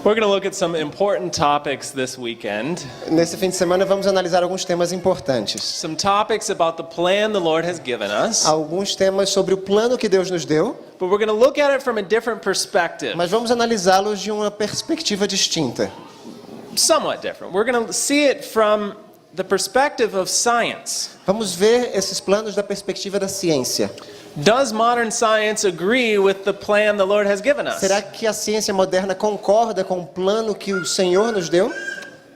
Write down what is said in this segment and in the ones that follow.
We're going to look at some important topics this weekend. Nesse fim de semana vamos analisar alguns temas importantes. Some topics about the plan the Lord has given us. Alguns temas sobre o plano que Deus nos deu, But we're going to look at it from a different perspective. mas vamos analisá-los de uma perspectiva distinta. Somewhat different. We're going to see it from the perspective of science. Vamos ver esses planos da perspectiva da ciência. Does modern science agree with the plan the Lord has given us? Será que a ciência moderna concorda com o plano que o Senhor nos deu?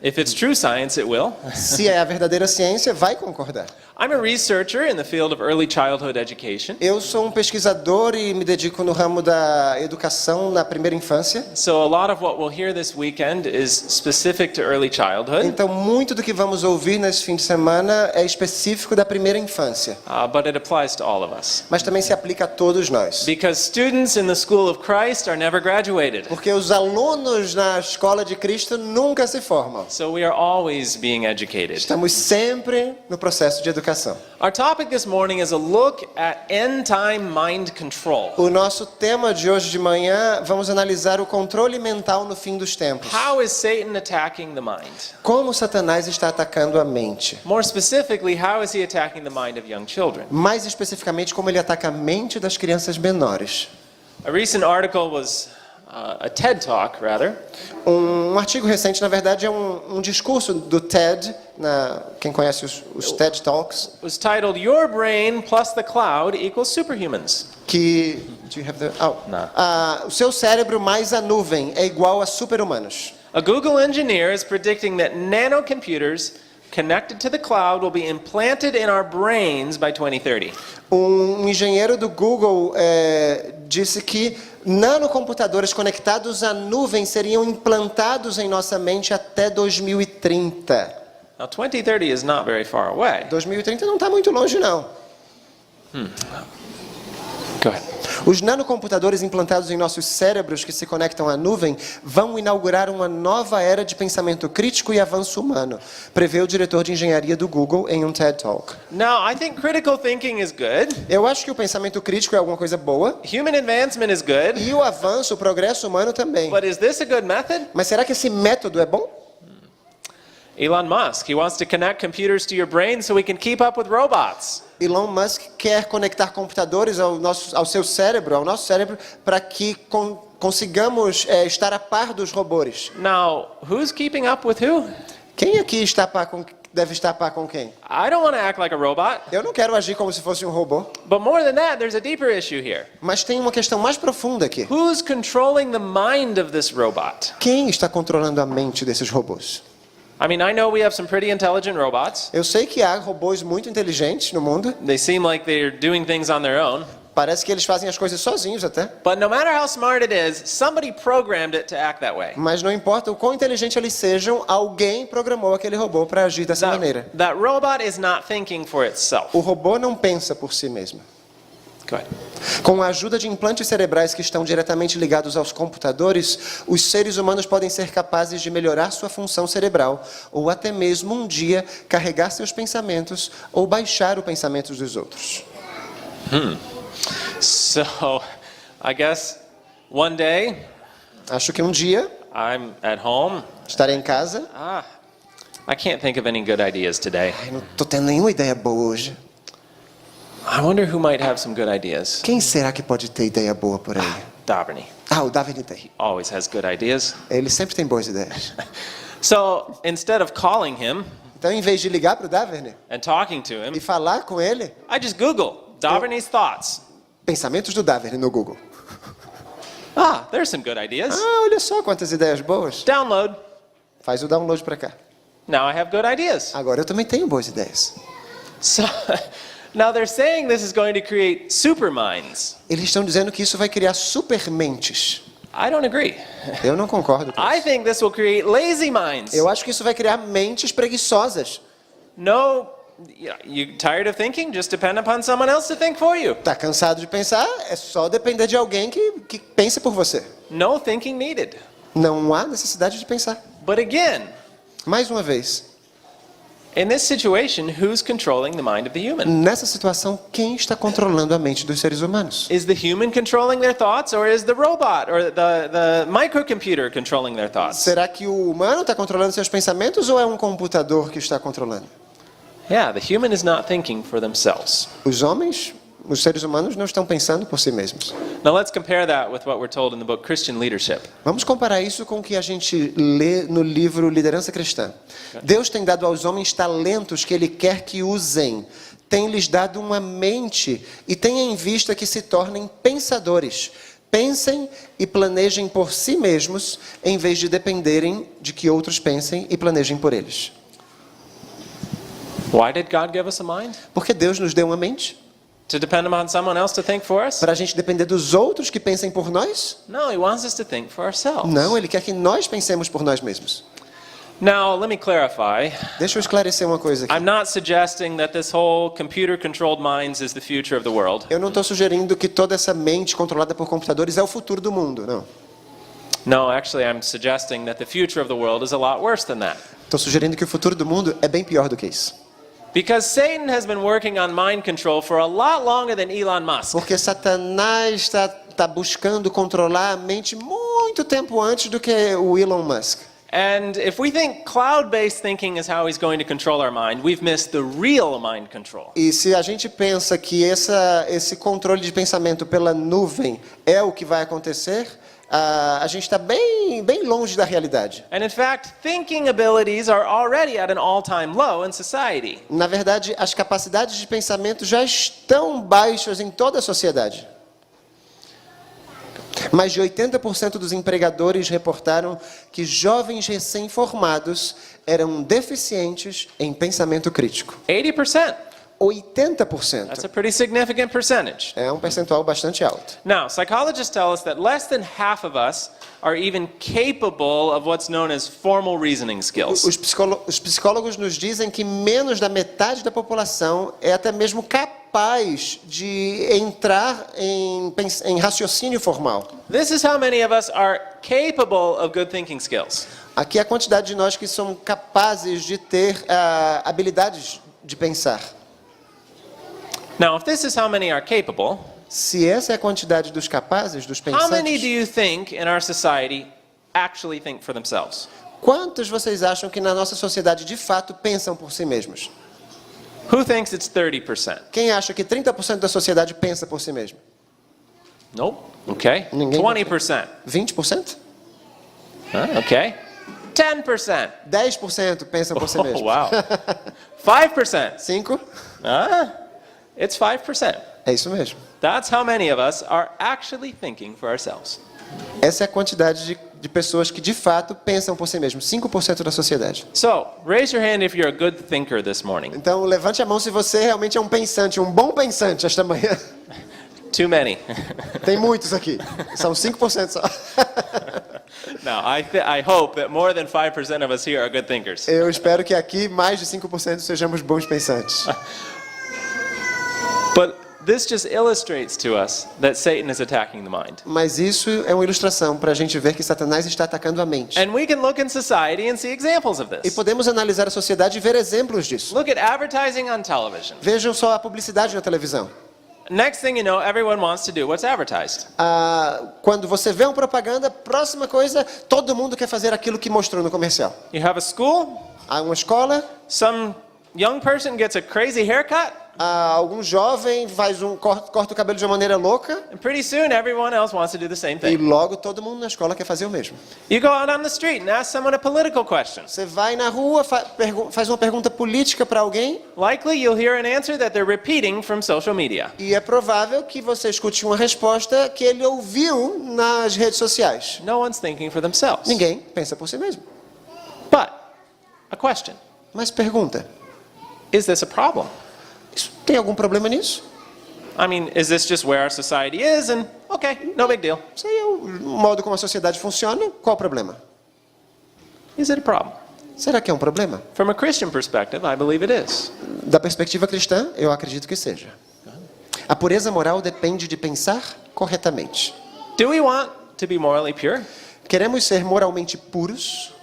If it's true science, it will. Se é a verdadeira ciência, vai concordar. I'm a researcher in the field of early childhood education. Eu sou um pesquisador e me dedico no ramo da educação na primeira infância. So a lot of what we'll hear this weekend is specific to early childhood. Então, muito do que vamos ouvir nesse fim de semana é específico da primeira infância, But it applies to all of us. mas também se aplica a todos nós. Because students in the school of Christ are never graduated. Porque os alunos na escola de Cristo nunca se formam. So we are always being educated. Estamos sempre no processo de educação. Our topic this morning is a look at end-time mind control. O nosso tema de hoje de manhã, vamos analisar o controle mental no fim dos tempos. How is Satan attacking the mind? Como Satanás está atacando a mente. More specifically, how is he attacking the mind of young children? Mais especificamente, como ele ataca a mente das crianças menores. A recent article was a TED Talk, rather. Um artigo recente, na verdade, é um discurso do TED, quem conhece os TED Talks, Was titled "Your Brain Plus the Cloud Equals Superhumans." que do you have the, o seu cérebro mais a nuvem é igual a super-humanos. A Google engineer is predicting that nanocomputers connected to the cloud will be implanted in our brains by 2030. Um engenheiro do Google disse que nanocomputadores conectados à nuvem seriam implantados em nossa mente até 2030. Now, 2030 is not very far away. 2030 não está muito longe, não. Go ahead. Os nanocomputadores implantados em nossos cérebros que se conectam à nuvem vão inaugurar uma nova era de pensamento crítico e avanço humano, prevê o diretor de engenharia do Google em um TED Talk. Now, I think critical thinking is good. Eu acho que o pensamento crítico é alguma coisa boa, Human advancement is good. e o avanço, o progresso humano também. But is this a good method? Mas será que esse método é bom? Elon Musk, he wants to connect computers to your brain so we can keep up with robots. Elon Musk quer conectar computadores ao seu cérebro, ao nosso cérebro, para que consigamos estar a par dos robôs. Now, who's keeping up with who? Quem aqui está a par deve estar a par com quem? I don't want to act like a robot. Eu não quero agir como se fosse um robô, But more than that, there's a deeper issue here. mas tem uma questão mais profunda aqui. Who's controlling the mind of this robot? Quem está controlando a mente desses robôs? I mean, I know we have some pretty intelligent robots. Eu sei que há robôs muito inteligentes no mundo. They seem like they're doing things on their own. Parece que eles fazem as coisas sozinhos até. But no matter how smart it is, somebody programmed it to act that way. Mas não importa o quão inteligente eles sejam, alguém programou aquele robô para agir dessa maneira. That robot is not thinking for itself. O robô não pensa por si mesmo. Go ahead. Com a ajuda de implantes cerebrais que estão diretamente ligados aos computadores, os seres humanos podem ser capazes de melhorar sua função cerebral, ou até mesmo um dia carregar seus pensamentos ou baixar os pensamentos dos outros. So, I guess one day Acho que um dia I'm at home. estarei em casa. I can't think of any good ideas today. Ai, não estou tendo nenhuma ideia boa hoje. I wonder who might have some good ideas. Quem será que pode ter ideia boa por aí? Dabney O Davi tem. always has good ideas. Ele sempre tem boas ideias. So, instead of calling him Então, em vez de ligar para o Daverney and talking to him, e falar com ele, I just Google Dabney's thoughts. pensamentos do Daverney no Google. There's some good ideas. Olha só quantas ideias boas. Download. Faz o download para cá. Now I have good ideas. Agora eu também tenho boas ideias. So, now they're saying this is going to create super minds. Eles estão dizendo que isso vai criar supermentes. I don't agree. Eu não concordo com I isso. think this will create lazy minds. Eu acho que isso vai criar mentes preguiçosas. No, you tired of thinking? Just depend upon someone else to think for you. Tá cansado de pensar? É só depender de alguém que pense por você. No thinking needed. Não há necessidade de pensar. But again, Mais uma vez, In this situation, who's controlling the mind of the human? Nessa situação, quem está controlando a mente dos seres humanos? Is the human controlling their thoughts, or is the robot or the microcomputer controlling their thoughts? Será que o humano está controlando seus pensamentos ou é um computador que está controlando? Yeah, the human is not thinking for themselves. Os seres humanos não estão pensando por si mesmos. Now let's compare that with what we're told in the book Christian Leadership. Vamos comparar isso com o que a gente lê no livro Liderança Cristã. Deus tem dado aos homens talentos que Ele quer que usem. Tem lhes dado uma mente e tenha em vista que se tornem pensadores. Pensem e planejem por si mesmos, em vez de dependerem de que outros pensem e planejem por eles. Why did God give us a mind? Porque Deus nos deu uma mente? To depend upon someone else to think for us? Para a gente depender dos outros que pensem por nós? No, He wants us to think for ourselves. Não, Ele quer que nós pensemos por nós mesmos. Now, let me clarify. Deixa eu esclarecer uma coisa aqui. I'm not suggesting that this whole computer-controlled minds is the future of the world. Eu não estou sugerindo que toda essa mente controlada por computadores é o futuro do mundo, não. No, actually, I'm suggesting that the future of the world is a lot worse than that. Estou sugerindo que o futuro do mundo é bem pior do que isso. Because Satan has been working on mind control for a lot longer than Elon Musk. Porque Satanás está buscando controlar a mente muito tempo antes do que o Elon Musk. And if we think cloud-based thinking is how he's going to control our mind, we've missed the real mind control. E se a gente pensa que esse controle de pensamento pela nuvem é o que vai acontecer, a gente está bem longe da realidade. And in fact, thinking abilities are already at an all-time low in society. Na verdade, as capacidades de pensamento já estão baixas em toda a sociedade. Mais de 80% dos empregadores reportaram que jovens recém-formados eram deficientes em pensamento crítico. 80%. 80%. That's a pretty significant percentage. É um percentual bastante alto. Now, psychologists tell us that less than half of us are even capable of what's known as formal reasoning skills. Os psicólogos nos dizem que menos da metade da população é até mesmo capaz de entrar em raciocínio formal. This is how many of us are capable of good thinking skills. Aqui é a quantidade de nós que somos capazes de ter habilidades de pensar. Now, if this is how many are capable, Se essa é a quantidade dos capazes, dos how many do pensantes, you think in our society actually think for themselves? quantos vocês acham que na nossa sociedade de fato pensam por si mesmos? Who thinks it's 30%? Quem acha que 30% da sociedade pensa por si mesmo? Nope. Okay. Ninguém. 20%. 20%? Okay. 10%. 10% pensam por si Oh, mesmo. wow. 5%. 5%? It's 5%. É isso mesmo. That's how many of us are actually thinking for ourselves. Essa é a quantidade de pessoas que de fato pensam por si mesmos. 5% da sociedade. So, raise your hand if you're a good thinker this morning. Então, levante a mão se você realmente é um pensante, um bom pensante esta manhã. Too many. Tem muitos aqui. São 5% só. Now, I hope that more than 5% of us here are good thinkers. Eu espero que aqui mais de 5% sejamos bons pensantes. But this just illustrates to us that Satan is attacking the mind. Mas isso é uma ilustração para a gente ver que Satanás está atacando a mente. And we can look in society and see examples of E this. podemos analisar a sociedade e ver exemplos disso. Look at advertising on television. Vejam só a publicidade na televisão. Next thing you know, everyone wants to do what's advertised. Quando você vê uma propaganda, próxima coisa, todo mundo quer fazer aquilo que mostrou no comercial. You have a school, Há uma escola, some young person gets a crazy haircut, algum jovem corta o cabelo de uma maneira louca, and pretty soon everyone else wants to do the same e thing. logo todo mundo na escola quer fazer o mesmo. You go out on the street and ask someone a political question. Você vai na rua, faz uma pergunta política para alguém, Likely you'll hear an answer that they're repeating from social media. e é provável que você escute uma resposta que ele ouviu nas redes sociais. No one's thinking for themselves. Ninguém pensa por si mesmo. But, a question. Mas pergunta, Is this a problem? tem algum problema nisso? I mean, is this just where our society is and, okay, no big deal. Isso aí é o modo como a sociedade funciona, qual o problema? Is it a problem? Será que é um problema? From a Christian perspective, I believe it is. Da perspectiva cristã, eu acredito que seja. A pureza moral depende de pensar corretamente. Do we want to be morally pure? Queremos ser moralmente puros?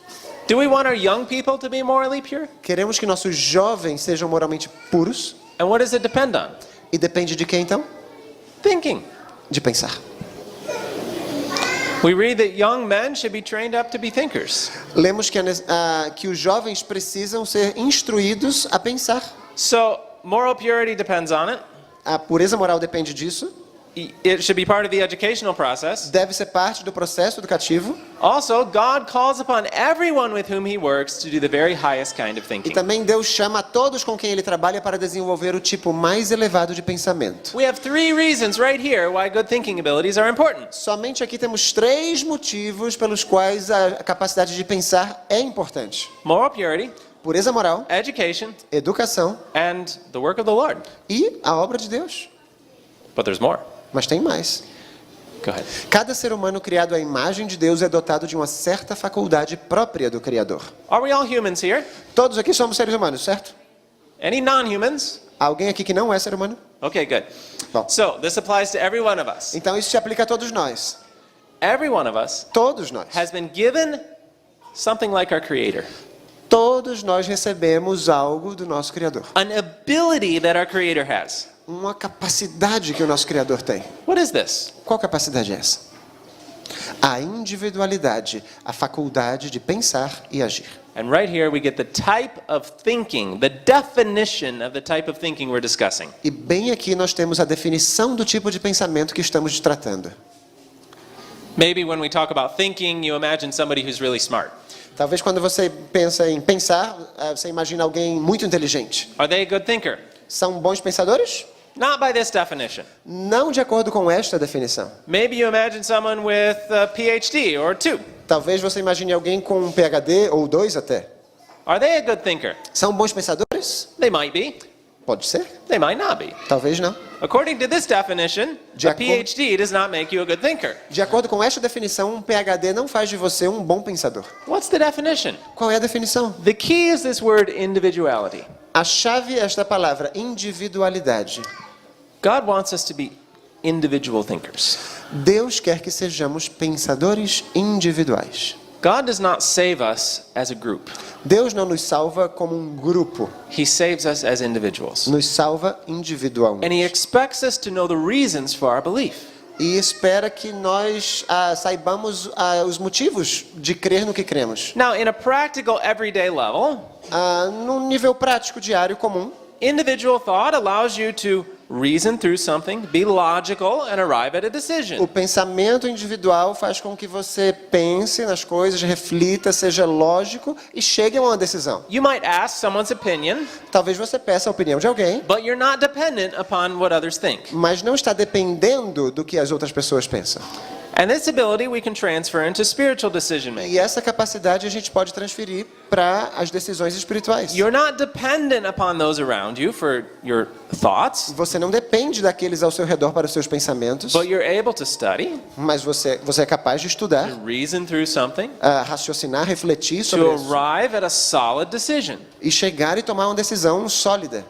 Do we want our young people to be morally pure? Queremos que nossos jovens sejam moralmente puros. And what does it depend on? E depende de quem então? Thinking. De pensar. We read that young men should be trained up to be thinkers. Lemos que os jovens precisam ser instruídos a pensar. So, moral purity depends on it. A pureza moral depende disso. It should be part of the educational process. Deve ser parte do processo educativo. Also, God calls upon everyone with whom he works to do the very highest kind of E thinking. também Deus chama a todos com quem Ele trabalha para desenvolver o tipo mais elevado de pensamento. We have 3 reasons right here why good thinking abilities are important. Somente aqui temos 3 motivos pelos quais a capacidade de pensar é importante. Moral purity, Pureza moral, education, educação and the work of the Lord. e a obra de Deus. But there's more. Mas tem mais. Go ahead. Cada ser humano criado à imagem de Deus é dotado de uma certa faculdade própria do Criador. Are we all humans here? Todos aqui somos seres humanos, certo? Any non-humans? Alguém aqui que não é ser humano? Okay, good. Bom. So, this applies to every one of us. Então isso se aplica a todos nós. Every one of us Todos nós. has been given something like our Creator. Todos nós recebemos algo do nosso Criador. An ability that our Creator has. Uma capacidade que o nosso Criador tem. What is this? Qual capacidade é essa? A individualidade, a faculdade de pensar e agir. And right here we get the type of thinking, the definition of the type of thinking we're discussing. E bem aqui nós temos a definição do tipo de pensamento que estamos tratando. Maybe when we talk about thinking, you imagine somebody who's really smart. Talvez quando você pensa em pensar, você imagina alguém muito inteligente. Are they a good thinker? São bons pensadores? Not by this definition. Não de acordo com esta definição. Maybe you imagine someone with a PhD or 2. Talvez você imagine alguém com um PhD ou 2 até. Are they a good thinker? São bons pensadores? They might be. Pode ser, They might not be. talvez não. According to this definition, De a acordo- PhD does not make you a good thinker. De acordo com esta definição, um PhD não faz de você um bom pensador. What's the definition? Qual é a definição? The key is this word individuality. A chave é esta palavra, individualidade. God wants us to be individual thinkers. Deus quer que sejamos pensadores individuais. God does not save us as a group. Deus não nos salva como um grupo, He saves us as individuals. nos salva And individualmente. He expects us to know the reasons for our belief. E espera que nós saibamos os motivos de crer no que cremos. Now, in a practical everyday level, Num nível prático, diário, comum, individual thought allows you to reason through something, be logical, and arrive at a o decision. pensamento individual faz com que você pense nas coisas, reflita, seja lógico e chegue a uma decisão. You might ask someone's opinion, Talvez você peça a opinião de alguém, but you're not dependent upon what others think. mas não está dependendo do que as outras pessoas pensam. And this ability we can transfer into spiritual decision making. E essa capacidade a gente pode transferir para as decisões espirituais. You're not dependent upon those around you for your thoughts, Você não depende daqueles ao seu redor para os seus pensamentos, but you're able to study, mas você é capaz de estudar, reason through something, raciocinar, refletir to sobre isso arrive at a solid decision. e chegar e tomar uma decisão sólida.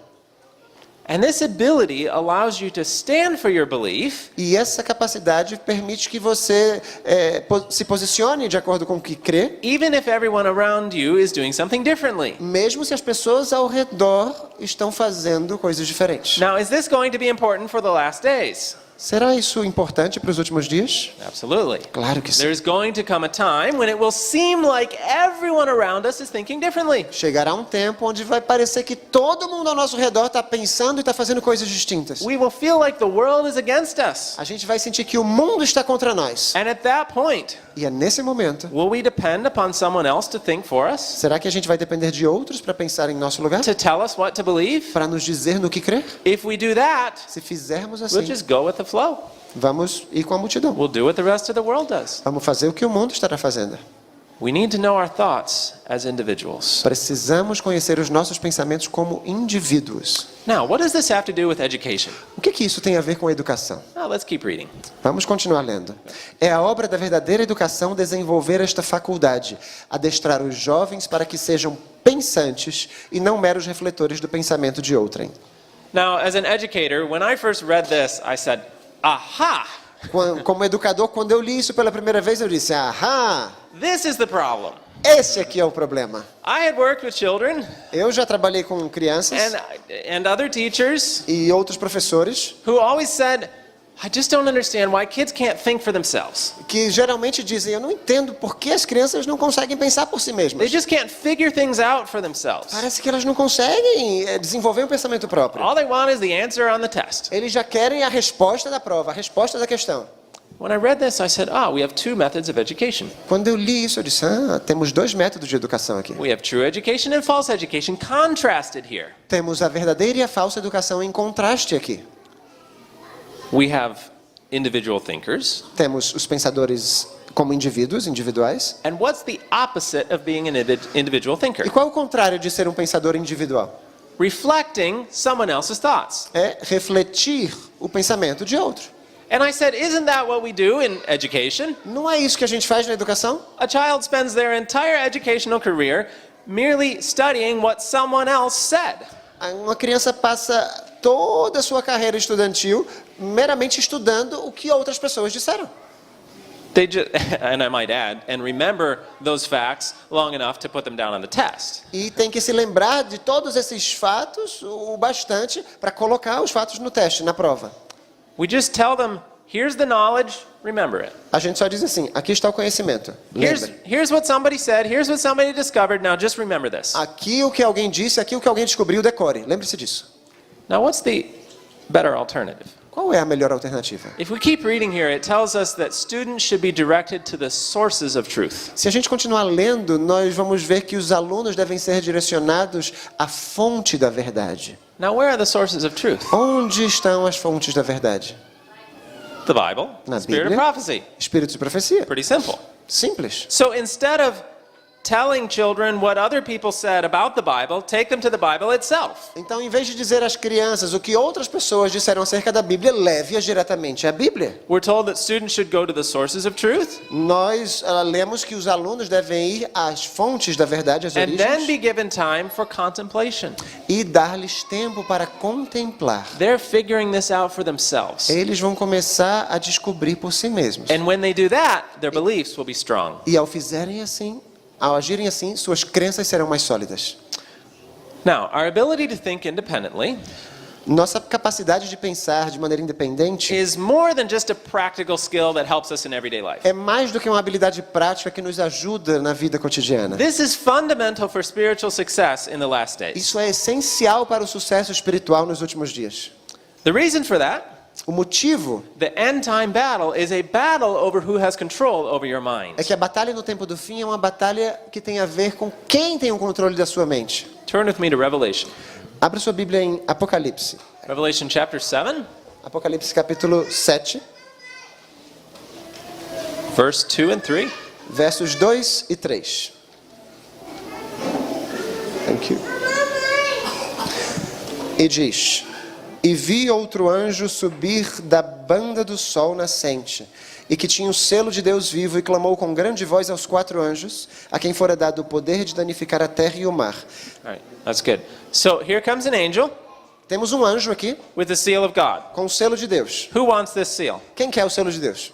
And this ability allows you to stand for your belief, E essa capacidade permite que você se posicione de acordo com o que crê, even if everyone around you is doing something differently. mesmo se as pessoas ao redor estão fazendo coisas diferentes. Now, is this going to be important for the last days? Será isso importante para os últimos dias? Absolutely. Claro que sim. There's going to come a time when it will seem like everyone around us is thinking differently. Chegará um tempo onde vai parecer que todo mundo ao nosso redor está pensando e está fazendo coisas distintas. We will feel like the world is against us. A gente vai sentir que o mundo está contra nós. And at that point, E é nesse momento, will we depend upon someone else to think for us? será que a gente vai depender de outros para pensar em nosso lugar? To tell us what to believe? Para nos dizer no que crer? If we do that, Se fizermos we'll assim, just go with the flow. vamos ir com a multidão. We'll do what the rest of the world does. Vamos fazer o que o mundo estará fazendo. We need to know our thoughts as individuals. Precisamos conhecer os nossos pensamentos como indivíduos. Now, what does this have to do with education? O que isso tem a ver com a educação? Now, let's keep reading. Vamos continuar lendo. É a obra da verdadeira educação desenvolver esta faculdade, adestrar os jovens para que sejam pensantes e não meros refletores do pensamento de outrem. Now, as an educator, when I first read this, I said, aha! Como educador, quando eu li isso pela primeira vez, eu disse, ahá, This is the problem. Esse aqui é o problema. I had worked with children Eu já trabalhei com crianças and other teachers e outros professores who always said, I just don't understand why kids can't think for themselves. que geralmente dizem, eu não entendo por que as crianças não conseguem pensar por si They mesmas. just can't figure things out for themselves. Parece que elas não conseguem desenvolver um pensamento próprio. All they want is the answer on the test. Eles já querem a resposta da prova, a resposta da questão. When I read this, I said, we have two methods of education. Quando eu li isso, eu disse, temos dois métodos de educação aqui. We have true education and false education contrasted here. Temos a verdadeira e a falsa educação em contraste aqui. We have individual thinkers. Temos os pensadores como indivíduos, individuais. And what's the opposite of being an individual thinker? E qual é o contrário de ser um pensador individual? Reflecting someone else's thoughts. É refletir o pensamento de outro. And I said, isn't that what we do in education? Não é isso que a gente faz na educação? A child spends their entire educational career merely studying what someone else said. Uma criança passa toda a sua carreira estudantil meramente estudando o que outras pessoas disseram. They just, and I might add, and remember those facts long enough to put them down on the test. E tem que se lembrar de todos esses fatos o bastante para colocar os fatos no teste, na prova. We just tell them, here's the knowledge, remember it. A gente só diz assim, aqui está o conhecimento, lembre. Here's what somebody said, here's what somebody discovered, now just remember this. Aqui o que alguém disse, aqui o que alguém descobriu, decore. Lembre-se disso. Now what's the better alternative? Qual é a melhor alternativa? If we keep reading here, it tells us that students should be directed to the sources of truth. Se a gente continuar lendo, nós vamos ver que os alunos devem ser direcionados à fonte da verdade. Now where are the sources of truth? Onde estão as fontes da verdade? The Bible, Na Spirit of Bíblia, prophecy. Espírito de profecia. Pretty simple. Simples. So instead of telling children what other people said about the Bible, take them to the Bible itself. Então, em vez de dizer às crianças o que outras pessoas disseram acerca da Bíblia, leve-as diretamente à Bíblia. We're told that students should go to the sources of truth Nós lemos que os alunos devem ir às fontes da verdade, às and then origens, be given time for contemplation. e dar-lhes tempo para contemplar. They're figuring this out for themselves. Eles vão começar a descobrir por si mesmos. And when they do that, their beliefs will be strong. E ao agirem assim, suas crenças serão mais sólidas. Now, our ability to think independently Nossa capacidade de pensar de maneira independente is more than just a practical skill that helps us in everyday life. é mais do que uma habilidade prática que nos ajuda na vida cotidiana. This is fundamental for spiritual success in the last days. Isso é essencial para o sucesso espiritual nos últimos dias. The reason for that, O motivo the end time battle, is a battle over who has control over your mind. é que a batalha no tempo do fim é uma batalha que tem a ver com quem tem o controle da sua mente. Turn with me to Revelation. Abra sua Bíblia em Apocalipse. Revelation chapter 7, Apocalipse capítulo 7, verse 2 and 3. versos 2 e 3. Thank you. E diz: E vi outro anjo subir da banda do sol nascente, e que tinha o selo de Deus vivo, e clamou com grande voz aos 4 anjos, a quem fora dado o poder de danificar a terra e o mar. All right, that's good. So here comes an angel Temos um anjo aqui with the seal of God. com o selo de Deus. Who wants this seal? Quem quer o selo de Deus?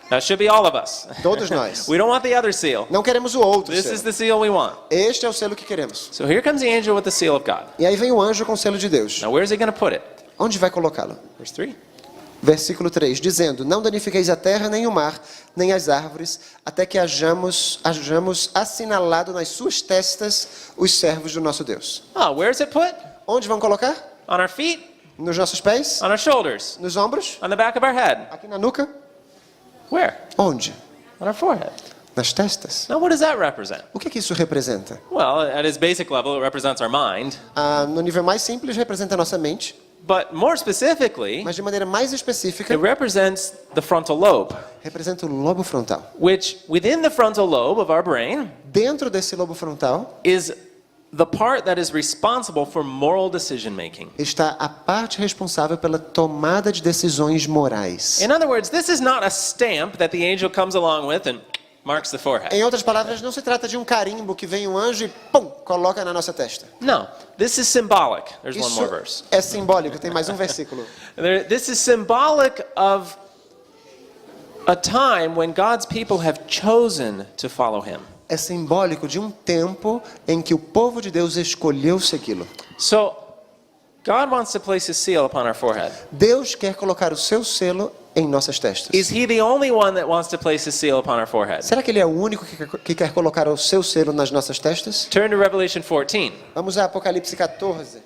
That should be all of us. Todos nós. We don't want the other seal. Não queremos o outro This is selo. the seal we want. Este é o selo que queremos. So here comes the angel with the seal of God. E aí vem o anjo com o selo de Deus. Now where's he going to put it? Onde vai colocá-lo? Verse 3. Versículo 3, dizendo: Não danifiqueis a terra, nem o mar, nem as árvores, até que hajamos assinalado nas suas testas os servos do nosso Deus. Oh, where's it put? Onde vão colocar? On our feet? Nos nossos pés? On our shoulders? Nos ombros? On the back of our head? Aqui na nuca? Where? Onde? On our forehead. Nas testas? Now what does that represent? O que isso representa? Well, at its basic level, it represents our mind. No nível mais simples, representa a nossa mente, But more specifically, mas de maneira mais específica, it represents the frontal lobe, representa o lobo frontal. which within the frontal lobe of our brain Dentro desse lobo frontal is the part that is responsible for moral decision making. está a parte responsável pela tomada de decisões morais. In other words, this is not a stamp that the angel comes along with and marks the forehead. Em outras palavras, não se trata de um carimbo que vem um anjo e pum, coloca na nossa testa. No, this is symbolic. There's one Isso more verse. é simbólico, tem mais um versículo. This is symbolic of a time when God's people have chosen to follow him. é simbólico de um tempo em que o povo de Deus escolheu segui-lo. So, God wants to place His seal upon our forehead. Deus quer colocar o seu selo em nossas testas. Is He the only one that wants to place His seal upon our forehead? Será que Ele é o único que quer colocar o seu selo nas nossas testas? Turn to Revelation 14. Vamos a Apocalipse 14.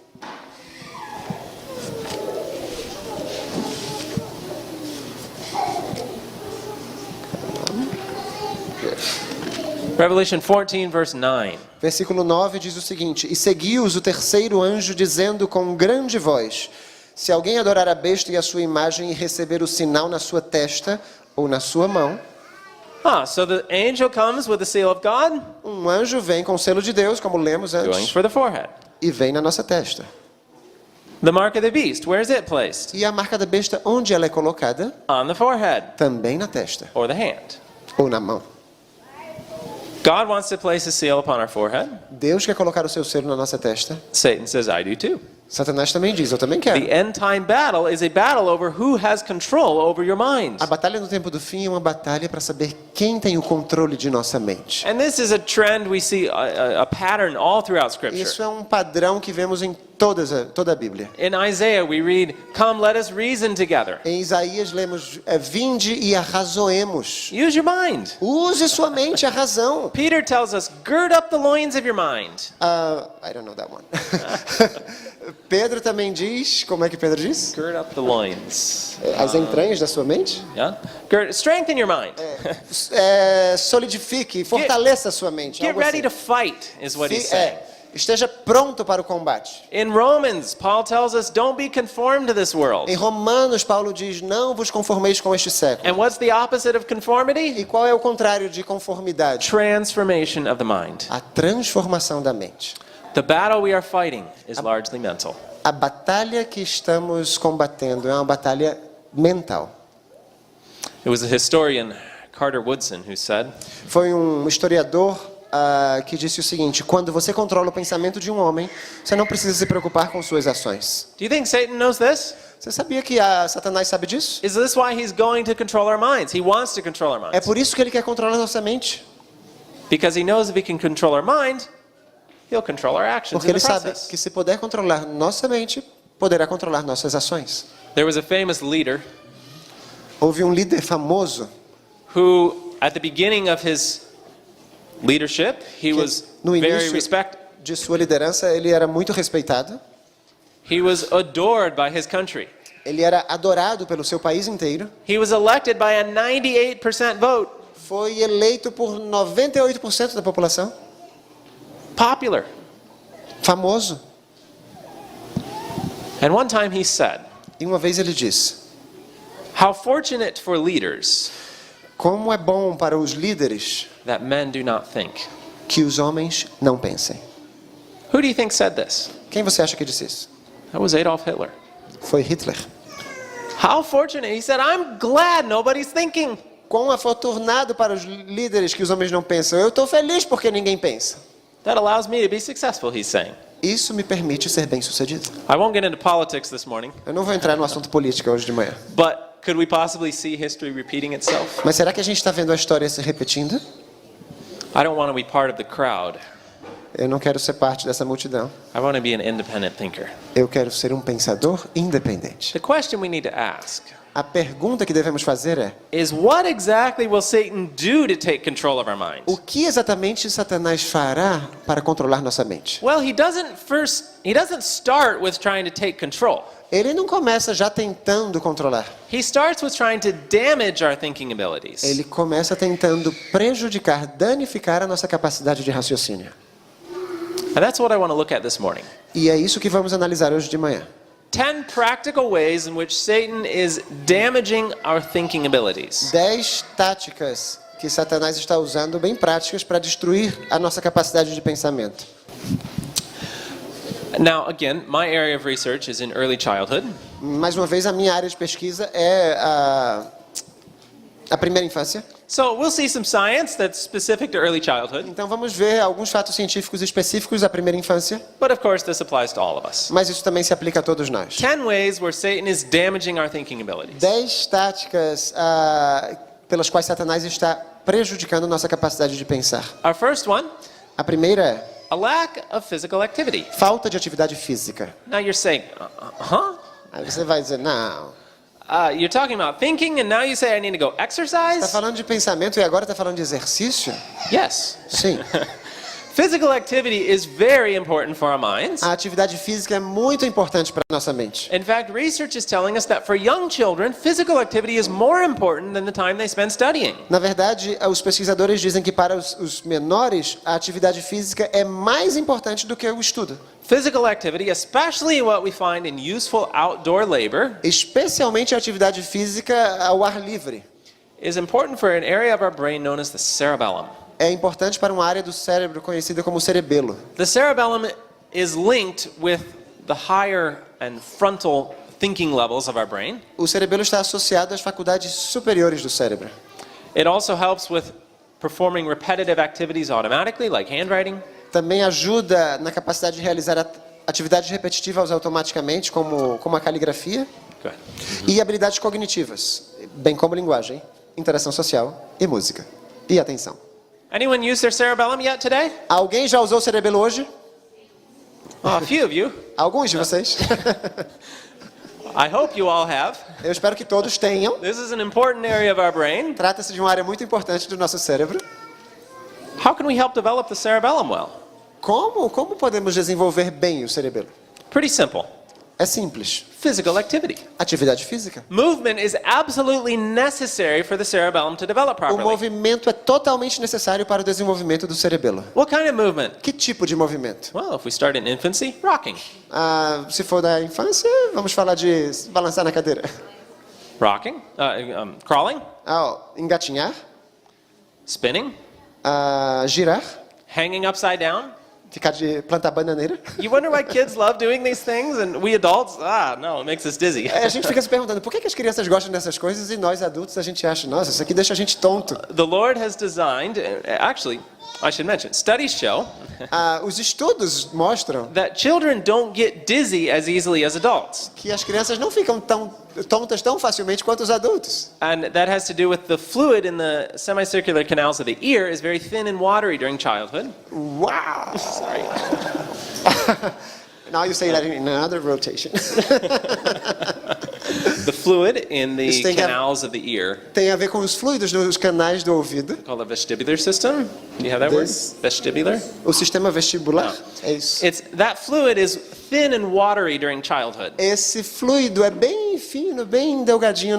Revelation 14, verse 9. Versículo 9 diz o seguinte: E seguiu-os o terceiro anjo, dizendo com grande voz: Se alguém adorar a besta e a sua imagem e receber o sinal na sua testa ou na sua mão, So the angel comes with the seal of God, um anjo vem com o selo de Deus, como lemos going antes, for the forehead. e vem na nossa testa. The mark of the beast, where is it placed? E a marca da besta, onde ela é colocada? On the forehead Também na testa or the hand. ou na mão. God wants to place His seal upon our forehead. Deus quer colocar o seu selo na nossa testa. Satan says, I do too. Satanás também diz: eu também quero. The end time battle is a battle over who has control over your mind. A batalha no tempo do fim é uma batalha para saber quem tem o controle de nossa mente. And this is a trend we see, a pattern all throughout Scripture. Isso é um padrão que vemos em toda a Bíblia. In Isaiah, we read, Come, let us reason together. Em Isaías lemos: vinde e arrazoemos. Use your mind. Use sua mente, a razão. Peter tells us, gird up the loins of your mind. I don't know that one. Pedro também diz, como é que Pedro diz? Gird up the loins. As entranhas da sua mente. Yeah? Strengthen your mind. Solidifique, fortaleça a sua mente. Get algo ready assim. to fight, is what he's saying. Esteja pronto para o combate. In Romans, Paul tells us, don't be conformed to this world. Em Romanos, Paulo diz: não vos conformeis com este século. And what's the opposite of conformity? E qual é o contrário de conformidade? Transformation of the mind. A transformação da mente. The battle we are fighting is largely mental. A batalha que estamos combatendo é uma batalha mental. It was a historian, Carter Woodson, who said, Foi um historiador que disse o seguinte: quando você controla o pensamento de um homem, você não precisa se preocupar com suas ações. do you think Satan knows this? Você sabia que Satanás sabe disso? Is this why he's going to control our minds? He wants to control our É minds. por isso que ele quer controlar nossa mente. Because he knows if he can control our mind, he'll control our actions Porque in the ele sabe process. que se puder controlar nossa mente, poderá controlar nossas ações. There was a famous leader Houve um líder famoso who, at the beginning of his leadership, he was no very início respected. de sua liderança, ele era muito respeitado. He was adored by his country. Ele era adorado pelo seu país inteiro. He was elected by a 98% vote. Foi eleito por 98% da população. Popular. Famoso. And one time he said, E uma vez ele disse: how fortunate for leaders como é bom para os líderes that men do not think. que os homens não pensem. Who do you think said this? Quem você acha que disse isso? That was Adolf Hitler. Foi Hitler. How fortunate. He said, I'm glad nobody's thinking. Quão afortunado para os líderes que os homens não pensam. Eu estou feliz porque ninguém pensa. That allows me to be successful, he's saying. Isso me permite ser bem-sucedido. I won't get into politics this morning, Eu não vou entrar no assunto política hoje de manhã. but could we possibly see history repeating itself? Mas será que a gente está vendo a história se repetindo? I don't want to be part of the crowd. Eu não quero ser parte dessa multidão. I want to be an independent thinker. Eu quero ser um pensador independente. The question we need to ask A pergunta que devemos fazer é: is what exactly will Satan do to take control of our mind? o que exatamente Satanás fará para controlar nossa mente? Well, he doesn't start with trying to take control. Ele não começa já tentando controlar. He starts with trying to damage our thinking abilities. Ele começa tentando prejudicar, danificar a nossa capacidade de raciocínio. And that's what I want to look at this morning. E é isso que vamos analisar hoje de manhã. 10 practical ways in which Satan is damaging our thinking abilities. 10 táticas que Satanás está usando, bem práticas, para destruir a nossa capacidade de pensamento. Now, again, my area of research is in early childhood. Mais uma vez, a minha área de pesquisa é a primeira infância. So we'll see some science that's specific to early childhood. Então vamos ver alguns fatos científicos específicos da primeira infância, But of course, this applies to all of us. mas isso também se aplica a todos nós. 10 ways where Satan is damaging our thinking abilities. 10 táticas pelas quais Satanás está prejudicando nossa capacidade de pensar. Our first one, A primeira é a lack of physical activity. falta de atividade física. Now you're saying, huh? Aí você vai dizer, não, You're talking about thinking, and now you say I need to go está exercise? falando de pensamento e agora está falando de exercício? Yes. Sim. Physical activity is very important for our minds. A atividade física é muito importante para a nossa mente. In fact, research is telling us that for young children, physical activity is more important than the time they spend studying. Na verdade, os pesquisadores dizem que para os menores, a atividade física é mais importante do que o estudo. Physical activity, especially what we find in useful outdoor labor, Especialmente a atividade física ao ar livre. is important for an area of our brain known as the cerebellum. É importante para uma área do cérebro conhecida como cerebelo. The cerebellum is linked with the higher and frontal thinking levels of our brain. O cerebelo está associado às faculdades superiores do cérebro. It also helps with performing repetitive activities automatically, like handwriting. Também ajuda na capacidade de realizar atividades repetitivas automaticamente, como a caligrafia, Go ahead. e habilidades cognitivas, bem como linguagem, interação social e música. E atenção. Anyone use their cerebellum yet today? Alguém já usou o cerebelo hoje? Oh, a few of you. Alguns de vocês? I hope you all have. Eu espero que todos tenham. This is an important area of our brain. Trata-se de uma área muito importante do nosso cérebro. How can we help develop the cerebellum well? Como podemos desenvolver bem o cerebelo? Pretty simple. É simples. Physical activity. Atividade física. Movement is absolutely necessary for the cerebellum to develop O properly. movimento é totalmente necessário para o desenvolvimento do cerebelo. What kind of movement? Que tipo de movimento? Well, if we start in infancy, rocking. Se for da infância, vamos falar de balançar na cadeira. Rocking, crawling, Engatinhar, spinning, girar, hanging upside down. ficar de plantar bananeira. You wonder why kids love doing these things and we adults, no, it makes us dizzy. A gente fica se perguntando por que as crianças gostam dessas coisas e nós adultos a gente acha, nossa, isso aqui deixa a gente tonto. The Lord has designed, actually, I should mention, studies show Os estudos mostram that children don't get dizzy as easily as adults. que as crianças não ficam tão tontas tão facilmente quanto os adultos. And that has to do with the fluid in the semicircular canals of the ear is very thin and watery during childhood. Uau! Sorry. Now you say that in another rotation. The fluid in the This thing have- canals of the ear, Tem a ver com os fluidos nos canais do ouvido. called the vestibular system. Do you have that word? This- Vestibular? O sistema vestibular. É isso. It's that fluid is thin and watery during childhood. Esse fluido é bem fino, bem delgadinho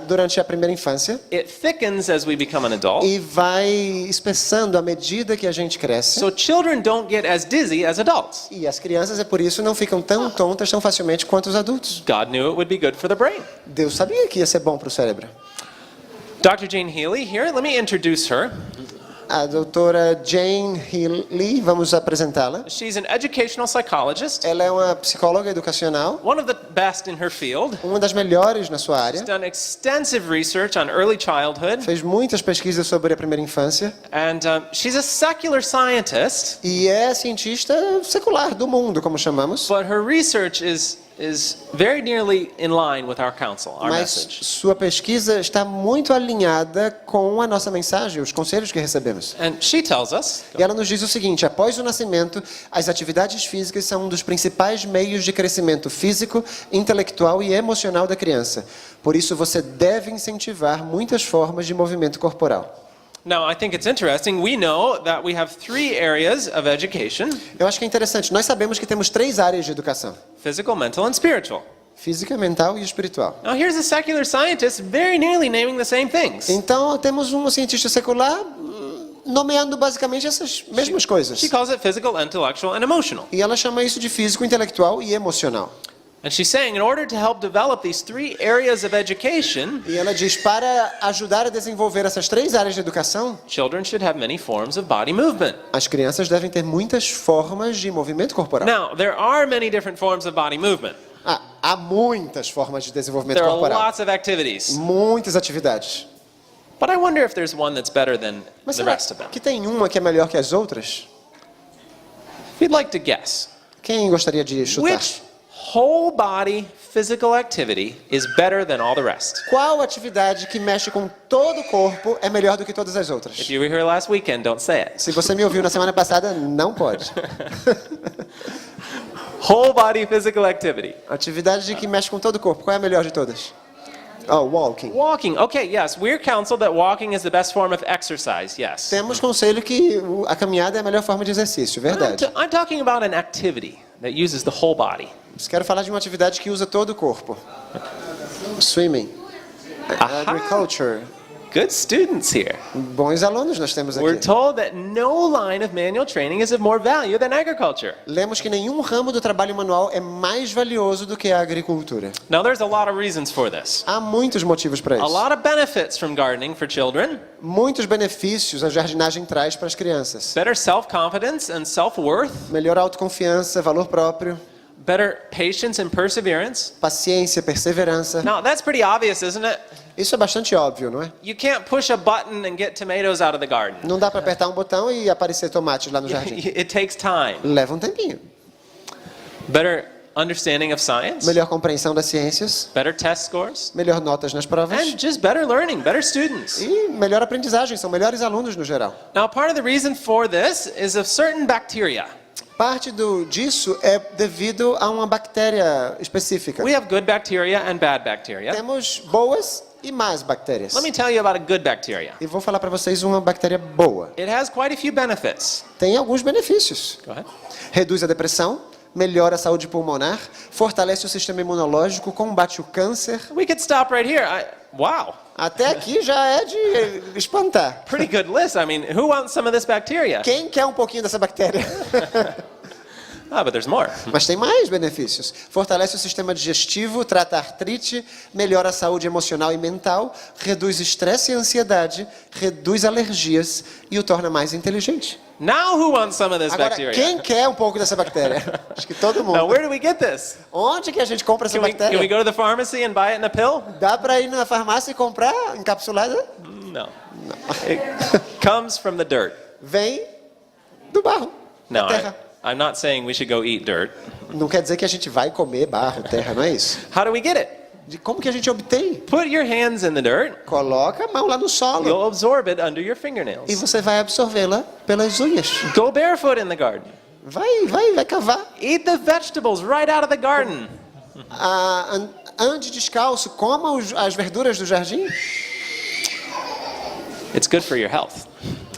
durante a primeira infância It thickens as we become an adult. e vai espessando à medida que a gente cresce. So children don't get as dizzy as adults. E as crianças, é por isso, não ficam tão tontas tão facilmente quanto os adultos. God knew it would be good for the brain. Deus sabia que ia ser bom para o cérebro. Dr. Jane Healy here, let me introduce her. A doutora Jane Healy, vamos apresentá-la. She's an educational psychologist, Ela é uma psicóloga educacional, one of the best in her field. uma das melhores na sua área. She's done extensive research on early childhood, Fez muitas pesquisas sobre a primeira infância and she's a secular scientist, e é cientista secular do mundo, como chamamos. but her research is very nearly in line with our counsel, our Mas message. sua pesquisa está muito alinhada com a nossa mensagem, os conselhos que recebemos. And she tells us E ela nos diz o seguinte: após o nascimento, as atividades físicas são um dos principais meios de crescimento físico, intelectual e emocional da criança. Por isso, você deve incentivar muitas formas de movimento corporal. Now, I think it's interesting. We know that we have 3 areas of education: Eu acho que é interessante. Nós sabemos que temos 3 áreas de educação: physical, mental, and spiritual. física, mental e espiritual. Now, here's a secular scientist very nearly naming the same things. Então, temos um cientista secular nomeando basicamente essas mesmas coisas. She calls it physical, intellectual, and emotional. E ela chama isso de físico, intelectual e emocional. And she's saying in order to help develop these 3 areas of education, E ela diz, para ajudar a desenvolver essas 3 áreas de educação, children should have many forms of body movement. as crianças devem ter muitas formas de movimento corporal. Now, there are many different forms of body movement. Há muitas formas de desenvolvimento There are corporal. lots of activities. Muitas atividades. But I wonder if there's one that's better than Mas the será rest of them. que tem uma que é melhor que as outras? If you'd like to guess, Quem gostaria de chutar? which whole body physical activity is better than all the rest? Qual atividade que mexe com todo o corpo é melhor do que todas as outras? If you were here last weekend, don't say it. Se você me ouviu na semana passada, não pode. Whole body physical activity. Atividade que mexe com todo o corpo, qual é a melhor de todas? Oh, walking. Walking. Okay, yes. We're counseled that walking is the best form of exercise. Yes. Temos conselho que a caminhada é a melhor forma de exercício, verdade. I'm talking about an activity that uses the whole body. Quero falar de uma atividade que usa todo o corpo. Swimming. Aha. Agriculture. Good students here. Bons alunos nós temos We're aqui. told that no line of manual training is of more value than agriculture. Lemos que nenhum ramo do trabalho manual é mais valioso do que a agricultura. Now, there's a lot of reasons for this. Há muitos motivos para A isso. lot of benefits from gardening for children. Muitos benefícios a jardinagem traz para as crianças. Better self-confidence and self-worth. Melhor autoconfiança, valor próprio, Better patience and perseverance. paciência, perseverança. Now, that's pretty obvious, isn't it? Isso é bastante óbvio, não é? You can't push a button and get tomatoes out of the garden. Não dá para apertar um botão e aparecer tomates lá no jardim. It takes time. Leva um tempinho. Better understanding of science. Melhor compreensão das ciências, Better test scores. melhor notas nas provas And just better learning, better students. e melhor aprendizagem. São melhores alunos no geral. Now, part of the reason for this is of certain bacteria. Parte disso é devido a uma bactéria específica. We have good bacteria and bad bacteria. Temos boas e más bactérias. Let me tell you about a good bacteria. E vou falar para vocês uma bactéria boa. It has quite a few benefits. Tem alguns benefícios. Go ahead. Reduz a depressão, melhora a saúde pulmonar, fortalece o sistema imunológico, combate o câncer. We could stop right here. Wow. Até aqui já é de espantar. Pretty good list. I mean, who wants some of this bacteria? Quem quer um pouquinho dessa bactéria? Ah, but there's more. Mas tem mais benefícios. Fortalece o sistema digestivo, trata a artrite, melhora a saúde emocional e mental, reduz estresse e ansiedade, reduz alergias e o torna mais inteligente. Now who wants some of this Agora, bacteria? quem quer um pouco dessa bactéria? Acho que todo Now, mundo. where do we get this? Onde que a gente compra essa Can we bactéria? go to the pharmacy and buy it in a pill? Dá para ir na farmácia e comprar encapsulada? No. It comes from the dirt. Vem do barro, da No, terra. I'm not saying we should go eat dirt. Não quer dizer que a gente vai comer barro, terra, não é isso? How do we get it? De como que a gente obtém? Put your hands in the dirt. Coloca a mão lá no solo You'll absorb it under your e fingernails. você vai absorvê-la pelas unhas. Go barefoot in the garden. Vai cavar. Eat the vegetables right out of the garden. Ande descalço, coma as verduras do jardim. It's good for your health.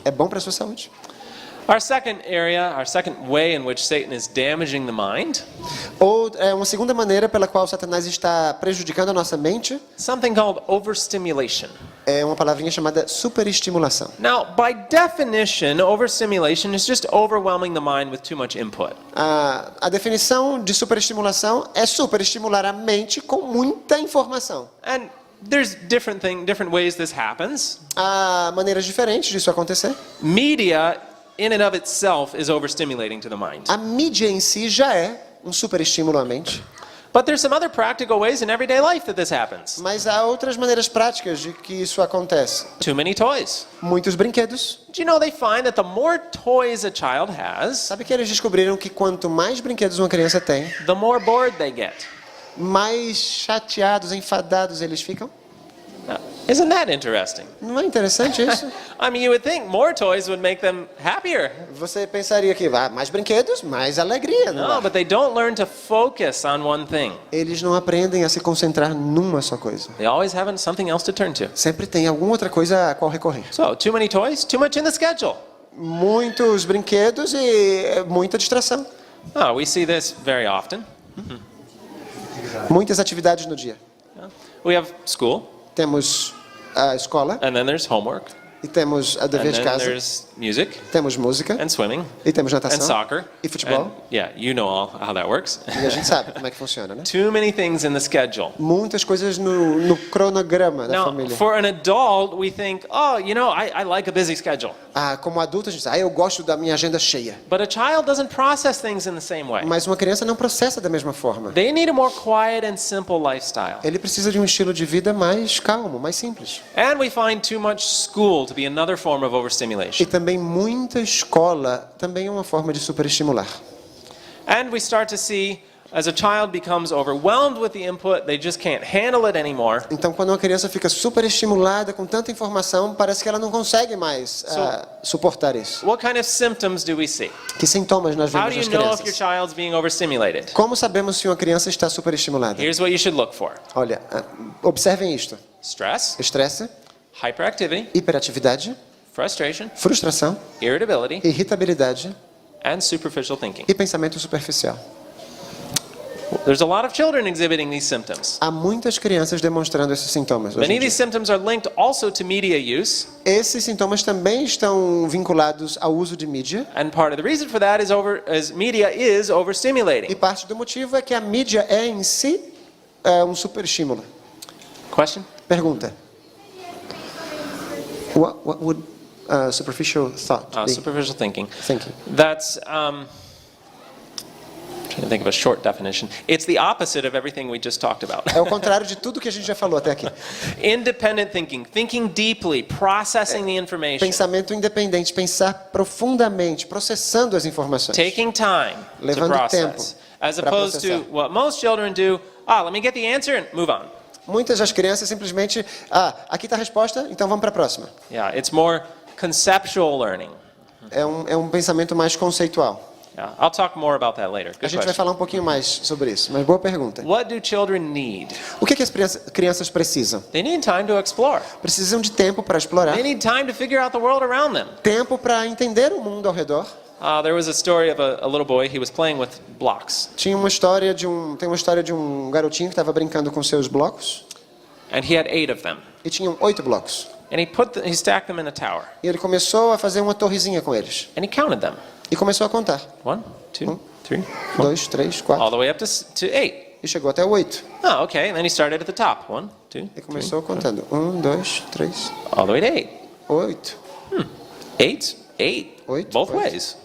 É bom para a sua saúde. Our second area, our second way in which Satan is damaging the mind, Ou é uma segunda maneira pela qual Satanás está prejudicando a nossa mente, something called overstimulation. é uma palavrinha chamada superestimulação. Now, by definition, overstimulation is just overwhelming the mind with too much input. A definição de superestimulação é superestimular a mente com muita informação. And there's different ways this happens. Há maneiras diferentes disso acontecer. Media, in and of itself, is overstimulating to the mind. A mídia em si já é um superestímulo à mente, But there's some other practical ways in everyday life that this happens. mas há outras maneiras práticas de que isso acontece. Too many toys. Muitos brinquedos. Do you know they find that the more toys a child has, Sabe que eles descobriram que quanto mais brinquedos uma criança tem, the more bored they get? mais chateados, enfadados eles ficam? Isn't that interesting? Não é interessante isso? I mean, you would think more toys would make them happier. Você pensaria que mais brinquedos, mais alegria. Não No, é? but they don't learn to focus on one thing. Eles não aprendem a se concentrar numa só coisa. They always have something else to turn to. Sempre tem alguma outra coisa a qual recorrer. So, too many toys, too much in the schedule. Muitos brinquedos e muita distração. Oh, we see this very often. Muitas atividades no dia. We have school, Temos a escola and then there's homework, e temos a and dever de then casa. there's music, Temos música and swimming, e temos and natação soccer, e futebol. and, yeah, you know all how that works. E a gente sabe como é que funciona, né? Too many things in the schedule. Muitas coisas no cronograma da Now, família. for an adult, we think, oh, you know, I like a busy schedule. Como adulto a gente diz, eu gosto da minha agenda cheia. But a child doesn't process things in the same way. Mas uma criança não processa da mesma forma. They need a more quiet and simple lifestyle. Ele precisa de um estilo de vida mais calmo, mais simples. And we find too much school to be another form of E overstimulation. também muita escola também é uma forma de superestimular. And we start to see As a child becomes overwhelmed with the input, they just can't handle it anymore. Então, quando uma criança fica super estimulada com tanta informação, parece que ela não consegue mais suportar isso. What kind of symptoms do we see? Que sintomas nós How vemos do nas you know if your crianças? child's being overstimulated? Como sabemos se uma criança está super estimulada? Here's what you should look for. Olha, observem isto. Stress, Estresse, hyperactivity, hiperatividade, frustration, frustração, irritability, irritabilidade and superficial thinking. e pensamento superficial. There's a lot of children exhibiting these symptoms. Há muitas crianças demonstrando esses sintomas hoje Many em of these dia. symptoms are linked also to media use, Esses sintomas também estão vinculados ao uso de mídia. and part of the reason for that is media is E overstimulating. parte do motivo é que a mídia é em si um superestímulo. Question? Pergunta. What would superficial thought be? Superficial thinking. Thinking. That's trying to think of a short definition. It's the opposite of everything we just talked about. É o contrário de tudo que a gente já falou até aqui. Independent thinking, thinking deeply, processing the information, Pensamento independente, pensar profundamente, processando as informações. taking time to Levando tempo process, as para opposed to processar. what most children do. Let me get the answer and move on. Muitas das crianças simplesmente, aqui está a resposta, então vamos para a próxima. Yeah, it's more conceptual learning. É um pensamento mais conceitual. Yeah, I'll talk more about that later. A Good gente vai question. falar um pouquinho mais sobre isso, mas boa pergunta. What do children need? O que as crianças precisam? They need time to explore. Precisam de tempo para explorar, They need time to figure out the world around them. tempo para entender o mundo ao redor. There was a story of a little boy. He was playing with blocks, Tem uma história de um garotinho que estava brincando com seus blocos and he had 8 of them. e tinham 8 blocos. And he stacked them in a tower, E ele começou a fazer uma torrezinha com eles and he counted them. e começou a contar. 1, 2, 3, 4, 2, 3, all 4 the way up to 8. e chegou até o 8. Oh, okay. And then he started at the top. 1, 2, E 3, começou contando. 1, 2, 3, all the way to 8. 8. 8, 8, Oito, both oito. ways.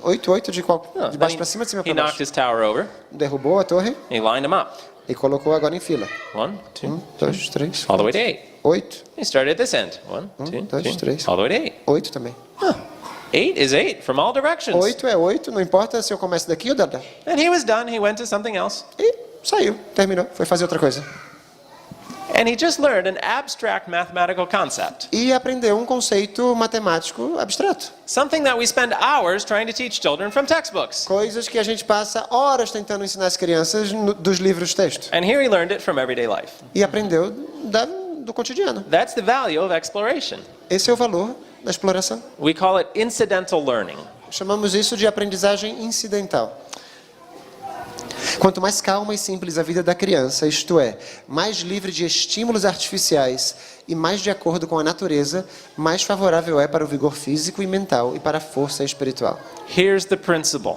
8, 8 de Oh, de then baixo para cima, de cima he para knocked baixo. his tower over. Derrubou a torre He lined them up. e colocou agora em fila. 1, 2, 1, 2, 3, all the way to 8. 8. He started at this end. 1, 2, 2, 3, 3. all the way to 8. 8 também. 8 is 8 from all directions. 8 é 8, não importa se eu começo daqui ou da. And he was done. He went to something else. E saiu, terminou, foi fazer outra coisa. And he just learned an abstract mathematical concept. E aprendeu um conceito matemático abstrato. Something that we spend hours trying to teach children from textbooks. Coisas que a gente passa horas tentando ensinar as crianças dos livros texto. And here he learned it from everyday life. E aprendeu do cotidiano. That's the value of exploration. Esse é o valor da exploração. We call it incidental learning. Chamamos isso de aprendizagem incidental. Quanto mais calma e simples a vida da criança, isto é, mais livre de estímulos artificiais e mais de acordo com a natureza, mais favorável é para o vigor físico e mental e para a força espiritual. Here's the principle.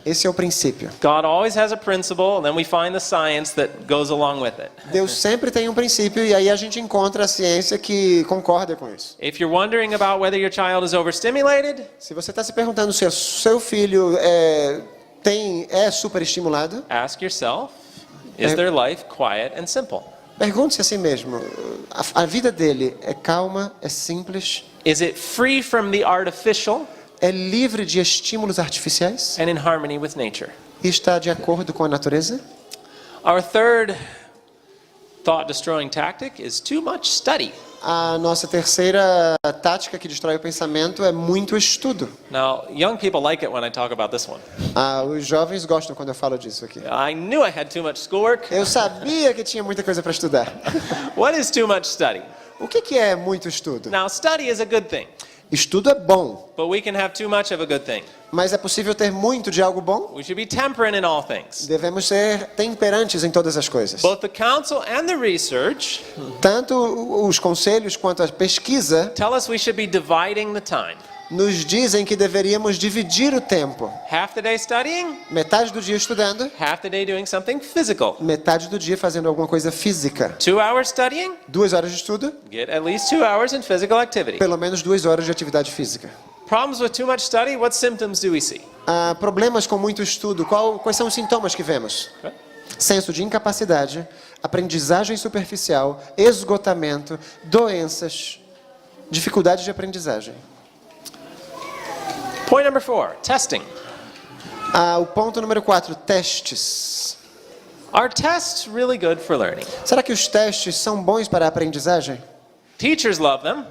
Esse é o princípio. God always has a principle, and then we find the science that goes along with it. Deus sempre tem um princípio e aí a gente encontra a ciência que concorda com isso. If you're wondering about whether your child is overstimulated, Se você está se perguntando se o seu filho é superestimulado, ask yourself, is their life quiet and simple? pergunte-se a si mesmo, a vida dele é calma, é simples, Is it free from the artificial é livre de estímulos artificiais and in harmony with nature? e está de acordo com a natureza? Our third thought-destroying tactic is too much study. A nossa terceira tática que destrói o pensamento é muito estudo. Now, young people like it when I talk about this one. Os jovens gostam quando eu falo disso aqui. I knew I had too much schoolwork. Eu sabia que tinha muita coisa para estudar. What is too much study? O que é muito estudo? Now, study is a good thing, Estudo é bom, but we can have too much of a good thing. mas é possível ter muito de algo bom? We should be temperate in all things. Devemos ser temperantes em todas as coisas. Both the counsel and the research Tanto os conselhos quanto a pesquisa tell us we should be dividing the time. nos dizem que deveríamos dividir o tempo. Half the day studying, Metade do dia estudando, half the day doing something physical. metade do dia fazendo alguma coisa física. 2 hours studying, 2 horas de estudo, get at least 2 hours in physical activity. pelo menos 2 horas de atividade física. Problems with too much study, what symptoms do we see? Problemas com muito estudo, quais são os sintomas que vemos? Senso de incapacidade, aprendizagem superficial, esgotamento, doenças, dificuldade de aprendizagem. Point number 4, testing. O ponto número 4, testes. Are tests really good for learning? Será que os testes são bons para a aprendizagem? Teachers love them.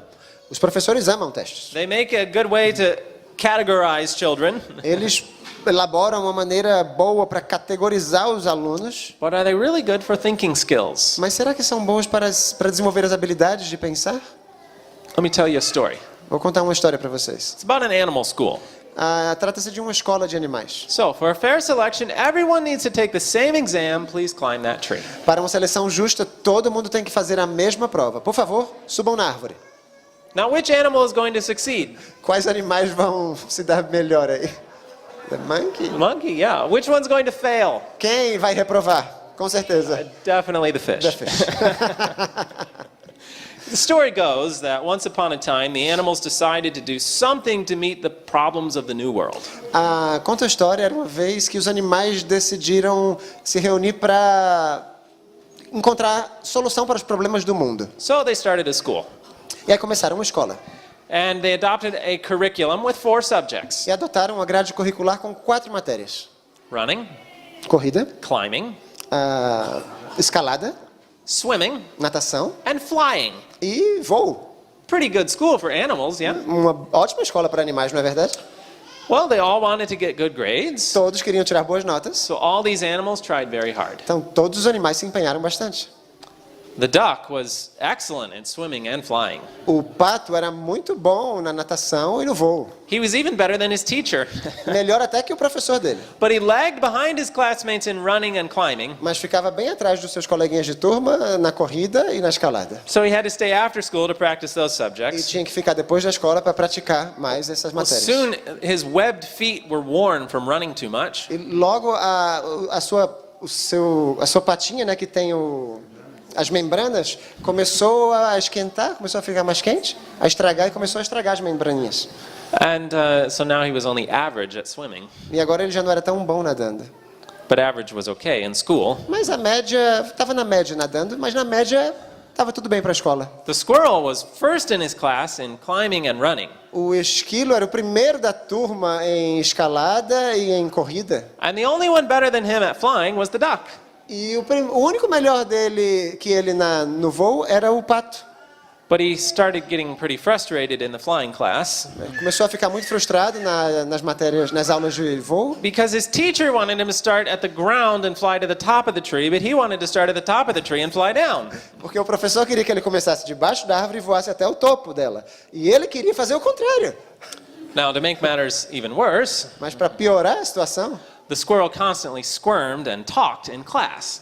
Os professores amam testes. They make a good way to categorize children. Eles elaboram uma maneira boa para categorizar os alunos. But are they really good for thinking skills? Mas será que são bons para desenvolver as habilidades de pensar? Let me tell you a story. Vou contar uma história para vocês. It's about an animal school. Trata-se de uma escola de animais. So, for a fair selection, everyone needs to take the same exam. Please climb that tree. Para uma seleção justa, todo mundo tem que fazer a mesma prova. Por favor, subam na árvore. Now, which animal is going to succeed? Quais animais vão se dar melhor aí? The monkey? The monkey, yeah. Which one's going to fail? Quem vai reprovar? Com certeza. Definitely the fish. The fish. The story goes that once upon a time, the animals decided to do something to meet the problems of the new world. Conta a história, era uma vez que os animais decidiram se reunir para encontrar solução para os problemas do mundo. So they started a school. E aí começaram uma escola. And they adopted a curriculum with 4 subjects: E adotaram uma grade curricular com 4 matérias. running, Corrida, climbing, escalada, swimming, natação and flying. e voo. Pretty good school for animals, yeah? Uma ótima escola para animais, não é verdade? Well, they all wanted to get good grades. Todos queriam tirar boas notas. So all these animals tried very hard. Então todos os animais se empenharam bastante. The duck was excellent in swimming and flying. O pato era muito bom na natação e no voo. He was even better than his teacher. Melhor até que o professor dele. But he lagged behind his classmates in running and climbing. Mas ficava bem atrás dos seus coleguinhas de turma na corrida e na escalada. So he had to stay after school to practice those E subjects. tinha que ficar depois da escola para praticar mais essas Well, matérias. soon his webbed feet were worn from running too much. E logo a sua patinha, né, que tem as membranas, começou a esquentar, começou a ficar mais quente, a estragar e começou a estragar as membraninhas. And so now he was only average at swimming. E agora ele já não era tão bom nadando. But average was okay in school. Mas a média, estava na média nadando, mas na média estava tudo bem para a escola. The squirrel was first in his class in climbing and running. O esquilo era o primeiro da turma em escalada e em corrida. And the only one better than him at flying was the duck. E o único melhor dele que ele no voo era o pato. But he started getting pretty frustrated in the flying class Começou a ficar muito frustrado nas matérias, nas aulas de voo, because his teacher wanted him to start at the ground and fly to the top of the tree, but he wanted to start at the top of the tree and fly down. porque o professor queria que ele começasse debaixo da árvore e voasse até o topo dela. E ele queria fazer o contrário. Now, to make matters even worse, Mas para piorar a situação, the squirrel constantly squirmed and talked in class.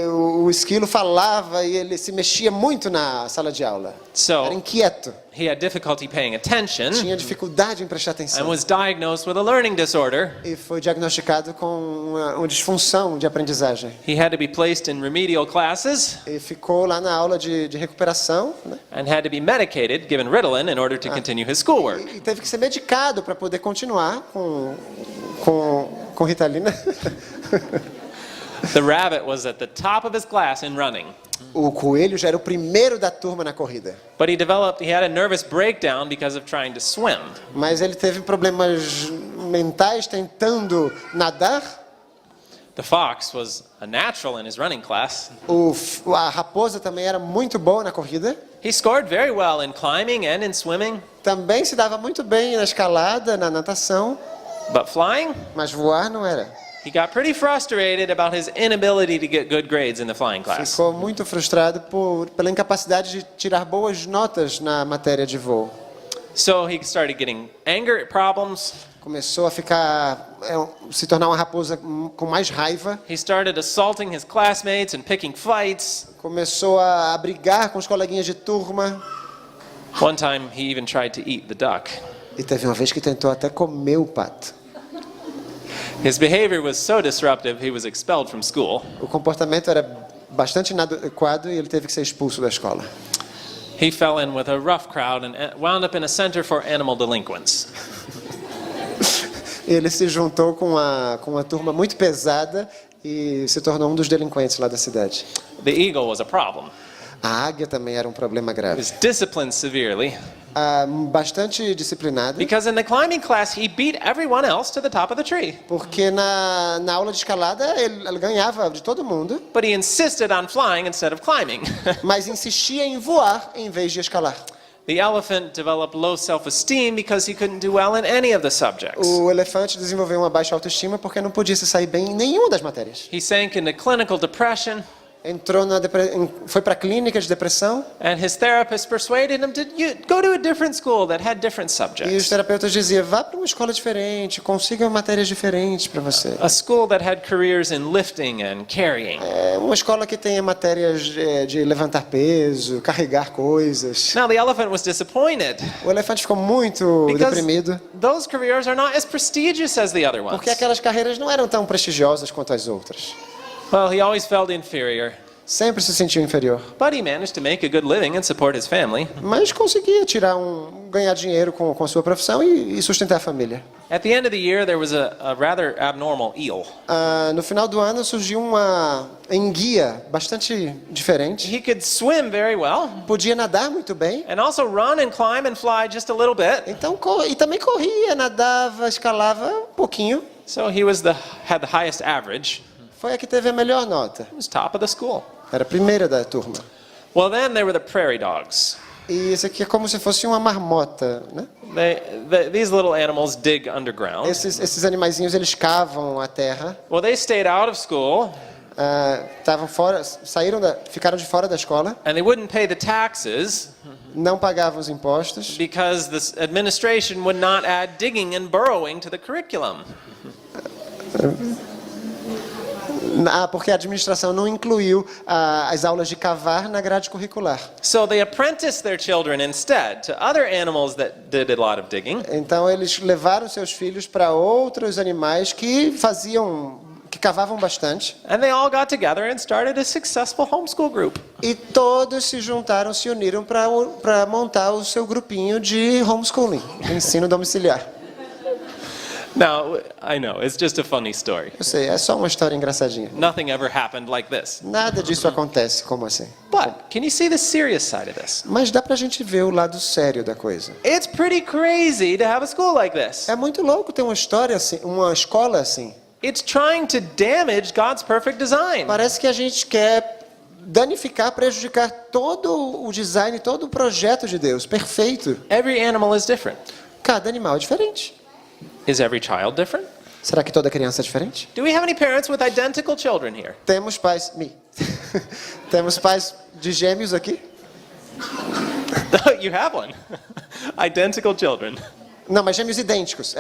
o esquilo falava e ele se mexia muito na sala de aula. Era So inquieto, he had difficulty paying attention tinha dificuldade em prestar and atenção. was diagnosed with a learning disorder. E foi diagnosticado com uma disfunção de aprendizagem. He had to be placed in remedial classes E ficou lá na aula de recuperação, né? and had to be medicated, given Ritalin, in order to continue his schoolwork. E teve que ser medicado para poder continuar com Ritalina. The rabbit was at the top of his class in running, O coelho já era o primeiro da turma na corrida. but he had a nervous breakdown because of trying to swim. Mas ele teve problemas mentais tentando nadar. The fox was a natural in his running class. A raposa também era muito boa na corrida. He scored very well in climbing and in swimming, Também se dava muito bem na escalada, na natação. but flying, Mas voar não era. he got pretty frustrated about his inability to get good grades in the flying class. Ficou muito frustrado pela incapacidade de tirar boas notas na matéria de voo. So he started getting anger problems. Começou a se tornar uma raposa com mais raiva. He started assaulting his classmates and picking fights. Começou a brigar com os coleguinhas de turma. One time he even tried to eat the duck. E teve uma vez que tentou até comer o pato. His behavior was so disruptive, he was expelled from school. O comportamento era bastante inadequado e ele teve que ser expulso da escola. He fell in with a rough crowd and wound up in a center for animal delinquents. Ele se juntou com uma turma muito pesada e se tornou um dos delinquentes lá da cidade. The eagle was a problem. A águia também era um problema He grave. was disciplined severely Bastante disciplinado, because in the climbing class he beat everyone else to the top of the tree. porque na aula de escalada ele ganhava de todo mundo, But he insisted on flying instead of climbing. mas insistia em voar em vez de escalar. The elephant developed low self-esteem because he couldn't do well in any of the subjects. O elefante desenvolveu uma baixa autoestima porque não podia se sair bem em nenhuma das matérias. He sank into clinical depression, Foi para a clínica de depressão and his therapist persuaded him to go to a different school that had different e os subjects. terapeutas diziam: vá para uma escola diferente, consiga matérias diferentes para você. A school that had careers in lifting and carrying. Uma escola que tenha matérias de levantar peso, carregar coisas. Now the elephant was disappointed O elefante ficou muito because deprimido those careers are not as prestigious as the other ones. porque aquelas carreiras não eram tão prestigiosas quanto as outras. Well, he always felt inferior, Sempre se sentiu inferior, but he managed to make a good living and support his family. mas conseguia ganhar dinheiro com a sua profissão e sustentar a família. At the end of the year, there was a rather abnormal eel. No final do ano surgiu uma enguia bastante diferente. He could swim very well Podia nadar muito bem, and also run and climb and fly just a little bit. então e também corria, nadava, escalava um pouquinho. So he had the highest average. Foi a que teve a melhor nota. He was top of the school. Era a primeira da turma. Well, then there were the prairie dogs. E isso aqui é como se fosse uma marmota, né? These little animals dig underground. Esses animaizinhos, eles cavam a terra. Well, they stayed out of school Ficaram de fora da escola, and they wouldn't pay the taxes não pagavam os impostos, because the administration would not add digging and burrowing to the curriculum. porque a administração não incluiu as aulas de cavar na grade curricular. So they apprenticed their children instead to other animals that did a lot of digging. Então eles levaram seus filhos para outros animais que cavavam bastante. And they all got together and started a successful homeschool group. E todos se uniram para montar o seu grupinho de homeschooling, ensino domiciliar. Now, I know, it's just a funny story. Eu sei, é só uma história engraçadinha. Nothing ever happened like this. Nada disso acontece como assim. But, can you see the serious side of this? Mas dá pra gente ver o lado sério da coisa. It's pretty crazy to have a school like this. É muito louco ter uma história assim, uma escola assim. It's trying to damage God's perfect design. Parece que a gente quer danificar, prejudicar todo o design, todo o projeto de Deus, perfeito. Every animal is different. Cada animal é diferente. Is every child different? Será que toda criança é diferente? Do we have any parents with identical children here? Temos pais, temos pais de gêmeos aqui? You have one. Identical children. Não, mas gêmeos idênticos.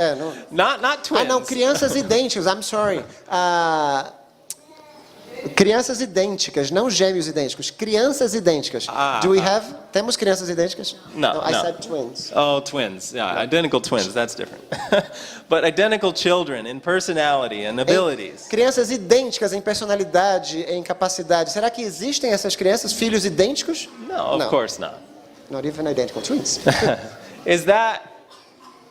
Não. Not twins. Não, crianças idênticas. I'm sorry. Crianças idênticas, não gêmeos idênticos. Crianças idênticas. Do we have? Temos crianças idênticas? No, I no. said twins. Oh, twins. Yeah, identical twins. That's different. But identical children in personality and abilities. Crianças idênticas em personalidade, em capacidade. Será que existem essas crianças, filhos idênticos? No, of course not. Not even identical twins. Is that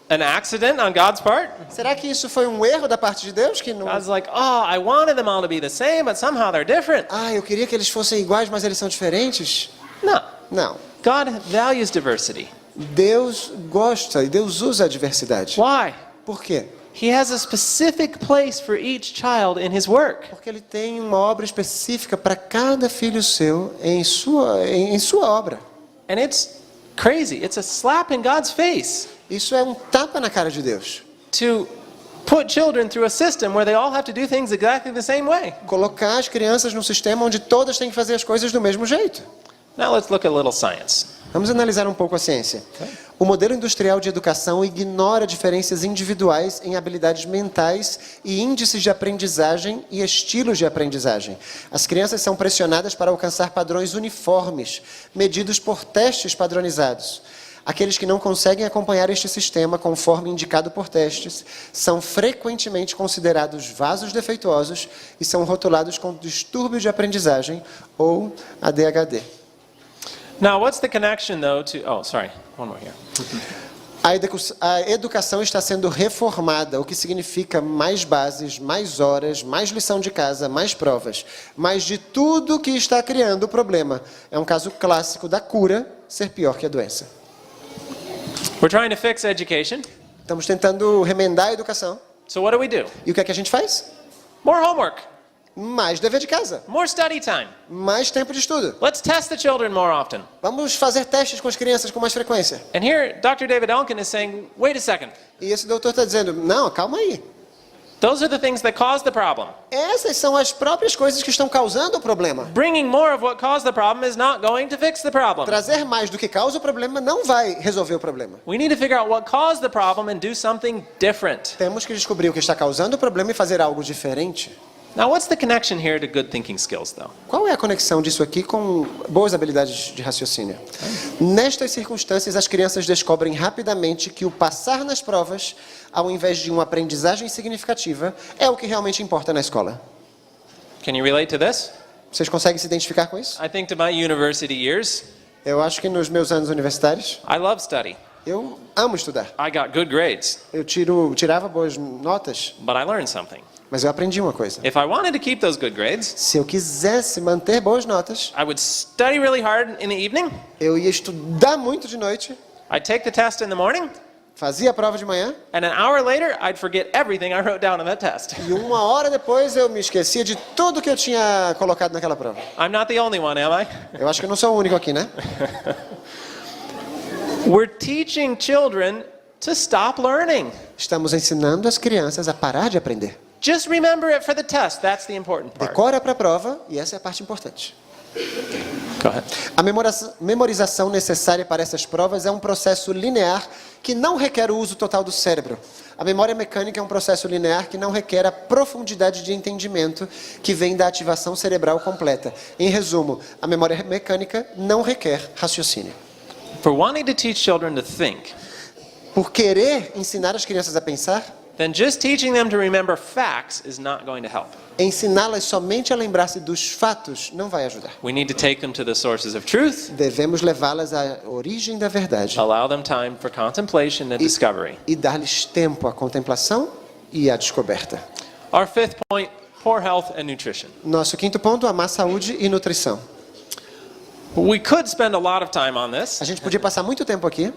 an accident on God's part? Será que isso foi um erro da parte de Deus? Que não... God's like, oh, I wanted them all to be the same, but somehow they're different. eu queria que eles fossem iguais, mas eles são diferentes? No. Não. God values diversity. Deus gosta e Deus usa a diversidade. Why? Por quê? He has a specific place for each child in his work. Porque ele tem uma obra específica para cada filho seu em sua obra. And it's crazy. It's a slap in God's face Isso é um tapa na cara de Deus. to put children through a system where they all have to do things exactly the same way. Colocar as crianças num sistema onde todas têm que fazer as coisas do mesmo jeito. Now let's look at a little science. Vamos analisar um pouco a ciência. O modelo industrial de educação ignora diferenças individuais em habilidades mentais e índices de aprendizagem e estilos de aprendizagem. As crianças são pressionadas para alcançar padrões uniformes, medidos por testes padronizados. Aqueles que não conseguem acompanhar este sistema conforme indicado por testes são frequentemente considerados vasos defeituosos e são rotulados com distúrbio de aprendizagem ou ADHD. Now, what's the connection, though, to... Oh, sorry. One more here. A educação está sendo reformada, o que significa mais bases, mais horas, mais lição de casa, mais provas. Mas de tudo que está criando o problema. É um caso clássico da cura ser pior que a doença. We're trying to fix education. Estamos tentando remendar a educação. So what do? E o que é que a gente faz? More homework, Mais dever de casa, more study time. mais tempo de estudo. Let's test the children more often. Vamos fazer testes com as crianças com mais frequência. And here, Dr. David Elkin is saying, wait a second. E esse doutor está dizendo, não, calma aí. Those are the things that cause the problem. Essas são as próprias coisas que estão causando o problema. Bringing more of what caused the problem is not going to fix the problem. Trazer mais do que causa o problema não vai resolver o problema. We need to figure out what caused the problem and do something different. Temos que descobrir o que está causando o problema e fazer algo diferente. Now, what's the connection here to good thinking skills, though? Qual é a conexão disso aqui com boas habilidades de raciocínio? Nestas circunstâncias, as crianças descobrem rapidamente que o passar nas provas, ao invés de uma aprendizagem significativa, é o que realmente importa na escola. Can you relate to this? Vocês conseguem se identificar com isso? I think to my university years, Eu acho que nos meus anos universitários, I love study. eu amo estudar. I got good grades, Eu tirava boas notas, but I learned something. mas eu aprendi uma coisa. If I wanted to keep those good grades, Se eu quisesse manter boas notas, I would study really hard in the evening. eu ia estudar muito de noite, I'd take the test in the morning, fazia a prova de manhã, and an hour later, I'd forget everything I wrote down on that test. e uma hora depois eu me esquecia de tudo que eu tinha colocado naquela prova. I'm not the only one, am I? Eu acho que eu não sou o único aqui, né? We're teaching children to stop learning. Estamos ensinando as crianças a parar de aprender. Just remember it for the test. That's the important part. Decora para a prova, e essa é a parte importante. Go ahead. A memorização necessária para essas provas é um processo linear que não requer o uso total do cérebro. A memória mecânica é um processo linear que não requer a profundidade de entendimento que vem da ativação cerebral completa. Em resumo, a memória mecânica não requer raciocínio. For wanting to teach children to think, Por querer ensinar as crianças a pensar, then just teaching them to remember facts is not going to help. ensiná-las somente a lembrar-se dos fatos não vai ajudar. We need to take them to the sources of truth, Devemos levá-las à origem da verdade allow them time for contemplation and discovery. e dar-lhes tempo à contemplação e à descoberta. Our fifth point, poor health and nutrition. Nosso quinto ponto, a má saúde e nutrição. We could spend a lot of time on this, A gente podia passar muito tempo aqui,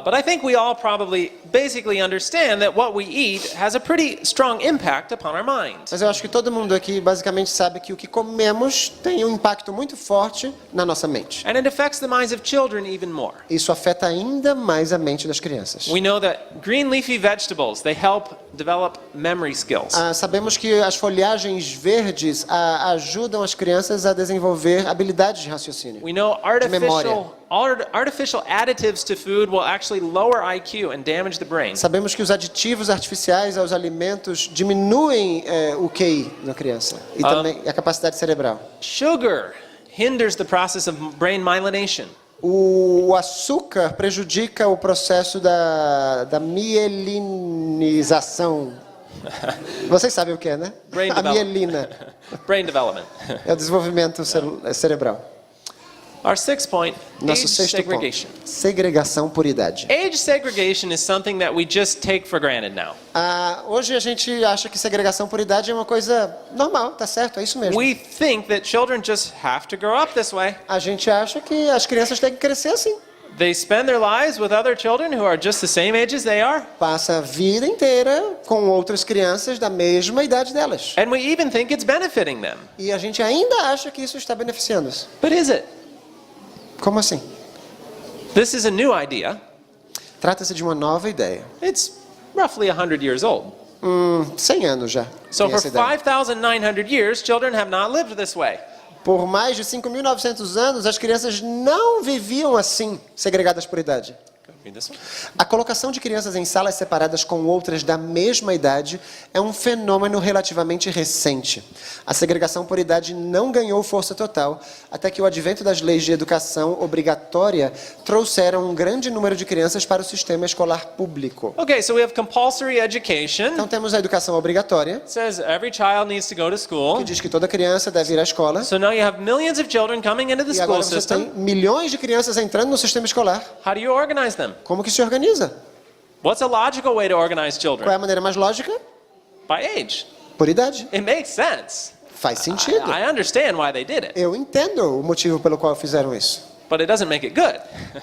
but I think we all probably basically understand that what we eat has a pretty strong impact upon our mind. mas eu acho que todo mundo aqui basicamente sabe que o que comemos tem um impacto muito forte na nossa mente. And it affects the minds of children even more. Isso afeta ainda mais a mente das crianças. We know that green leafy vegetables, they help develop memory skills. Sabemos que as folhagens verdes ajudam as crianças a desenvolver habilidades de raciocínio. We know artificial additives to food will actually lower IQ and damage the brain. Sabemos que os aditivos artificiais aos alimentos diminuem o QI da criança e também a capacidade cerebral. Sugar hinders the process of brain myelination. O açúcar prejudica o processo da mielinização. Vocês sabem o que é, né? Brain A development. mielina Brain development. é o desenvolvimento cerebral. Our sixth point, Nosso age sexto segregation. ponto, segregação por idade. Age segregation is something that we just take for granted now. Hoje a gente acha que segregação por idade é uma coisa normal, tá certo, é isso mesmo. We think that children just have to grow up this way. A gente acha que as crianças têm que crescer assim. They spend their lives with other children who are just the same age as they are. Passa a vida inteira com outras crianças da mesma idade delas. And we even think it's benefiting them. E a gente ainda acha que isso está beneficiando-os. But is it? Como assim? This is a new idea. Trata-se de uma nova ideia. It's roughly 100 years old. 100 anos já. So tem for essa ideia. 5,900 years, children have not lived this way. Por mais de 5.900 anos, as crianças não viviam assim, segregadas por idade. Read this one. A colocação de crianças em salas separadas com outras da mesma idade é um fenômeno relativamente recente. A segregação por idade não ganhou força total até que o advento das leis de educação obrigatória trouxeram um grande número de crianças para o sistema escolar público. Okay, so we have compulsory education. Então temos a educação obrigatória, It says every child needs to go to school. que diz que toda criança deve ir à escola. So now you have millions of children coming into the E school agora você tem system. milhões de crianças entrando no sistema escolar. How do you organize them? Como que se organiza? What's a logical way to organize Qual é children? a maneira mais lógica? By age. Por idade. It makes sense. Faz sentido. I understand why they did it, Eu entendo o motivo pelo qual fizeram isso. but it doesn't make it good.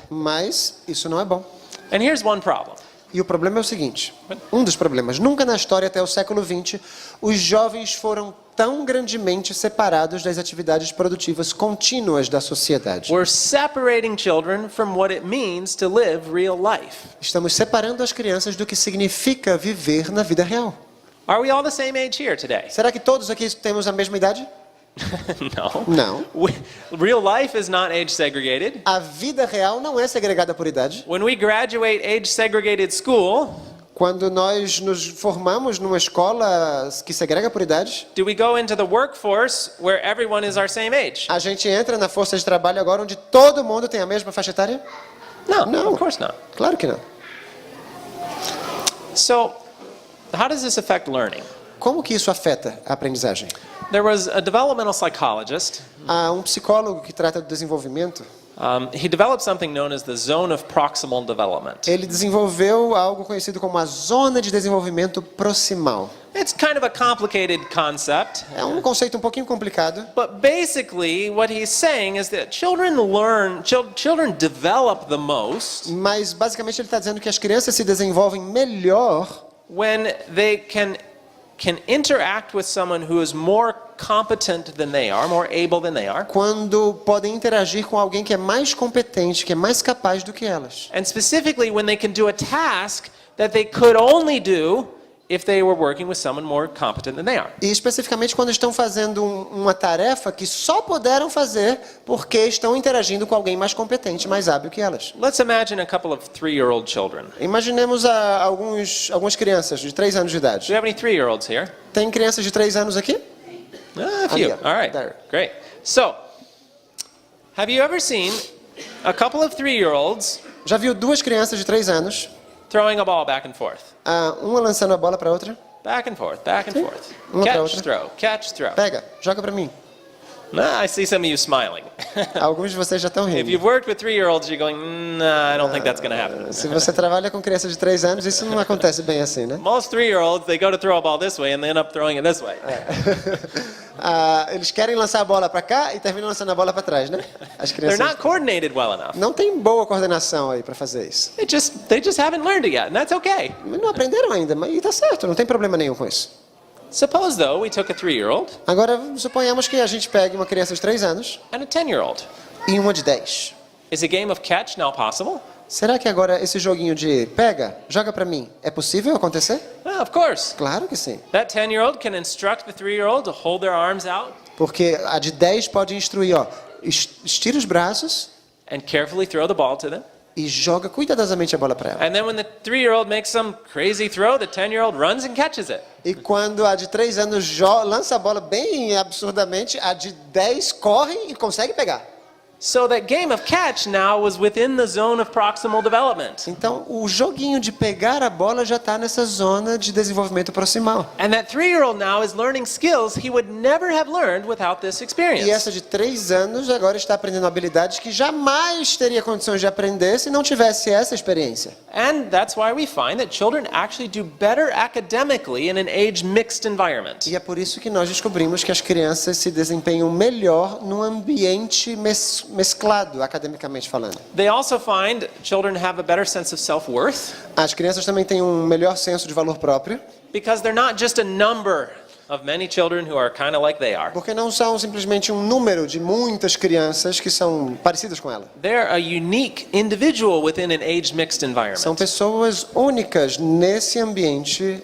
Mas isso não é bom. And here's one problem. E o problema é o seguinte, um dos problemas, nunca na história até o século XX, os jovens foram tão grandemente separados das atividades produtivas contínuas da sociedade. We're separating children from what it means to live real life. Estamos separando as crianças do que significa viver na vida real. Are we all the same age here today? Será que todos aqui temos a mesma idade? No. Não. Real life is not age segregated. A vida real não é segregada por idade. When we graduate age segregated school, Quando nós nos formamos numa escola que segrega por idade, do we go into the workforce where everyone is our same age? a gente entra na força de trabalho agora onde todo mundo tem a mesma faixa etária? No, Não. of course not. Claro que não. So, how does this affect learning? Como que isso afeta a aprendizagem? There was a developmental psychologist. Há um psicólogo que trata do desenvolvimento. He developed something known as the zone of proximal development. Ele desenvolveu algo conhecido como a zona de desenvolvimento proximal. It's kind of a complicated concept, É um conceito um pouquinho complicado, but basically what he's saying is that children develop the most mas basicamente ele está dizendo que as crianças se desenvolvem melhor when they can interact with someone who is more competent than they are, more able than they are, quando podem interagir com alguém que é mais competente, que é mais capaz do que elas. and specifically when they can do a task that they could only do if they were working with someone more competent than they are. E especificamente quando estão fazendo uma tarefa que só puderam fazer porque estão interagindo com alguém mais competente, mais hábil que elas. Let's imagine a couple of 3-year-old children. Imaginemos algumas crianças de 3 anos de Do idade. you have any 3-year-olds here? Tem crianças de 3 anos aqui? A few. yeah, All right. there. Great. So, have you ever seen a couple of 3-year-olds Já viu duas crianças de 3 anos, throwing a ball back and forth? uma lançando a bola para a outra? Back and forth, back and forth. Uma pra Catch, outra. throw, catch, throw. Pega, joga para mim. I see some of you smiling. Alguns de vocês já estão If rindo. you've worked with 3-year-olds, you're going, nah, I don't think that's going to happen. Se você trabalha com crianças de 3 anos, isso não acontece bem assim, né? Most 3-year-olds, they go to throw a ball this way and they end up throwing it this way. Eles querem lançar a bola para cá e terminam lançando a bola para trás, né? As They're crianças not coordinated well enough. não têm boa coordenação aí para fazer isso. They just haven't learned it yet, and that's okay. Mas não aprenderam ainda, mas tá certo, não tem problema nenhum com isso. Suppose, though, we took a 3-year-old Agora, suponhamos que a gente pegue uma criança de 3 anos and a 10-year-old. e uma de 10. Is a game of catch now possible? Será que agora esse joguinho de pega, joga para mim, é possível acontecer? Well, of course. Claro que sim. That 10-year-old can instruct the 3-year-old to hold their arms out Porque a de 10 pode instruir, ó, estira os braços and carefully throw the ball to them. e joga cuidadosamente a bola para ela. And then when the 3-year-old makes some crazy throw, the 10-year-old runs and catches it. E quando a de 3 anos lança a bola bem absurdamente, a de 10 corre e consegue pegar. So that game of catch now was within the zone of proximal development. Então, o joguinho de pegar a bola já está nessa zona de desenvolvimento proximal. And that 3-year-old now is learning skills he would never have learned without this E experience. essa de 3 anos agora está aprendendo habilidades que jamais teria condições de aprender se não tivesse essa experiência. And that's why we find that children actually do better academically in an age-mixed environment. E é por isso que nós descobrimos que as crianças se desempenham melhor num ambiente mesclado, academicamente falando. They also find children have a better sense of self-worth As crianças também têm um melhor senso de valor próprio, because they're not just a number of many children who are kind of like they are. porque não são simplesmente um número de muitas crianças que são parecidas com ela. They're a unique individual within an age-mixed São environment. pessoas únicas nesse ambiente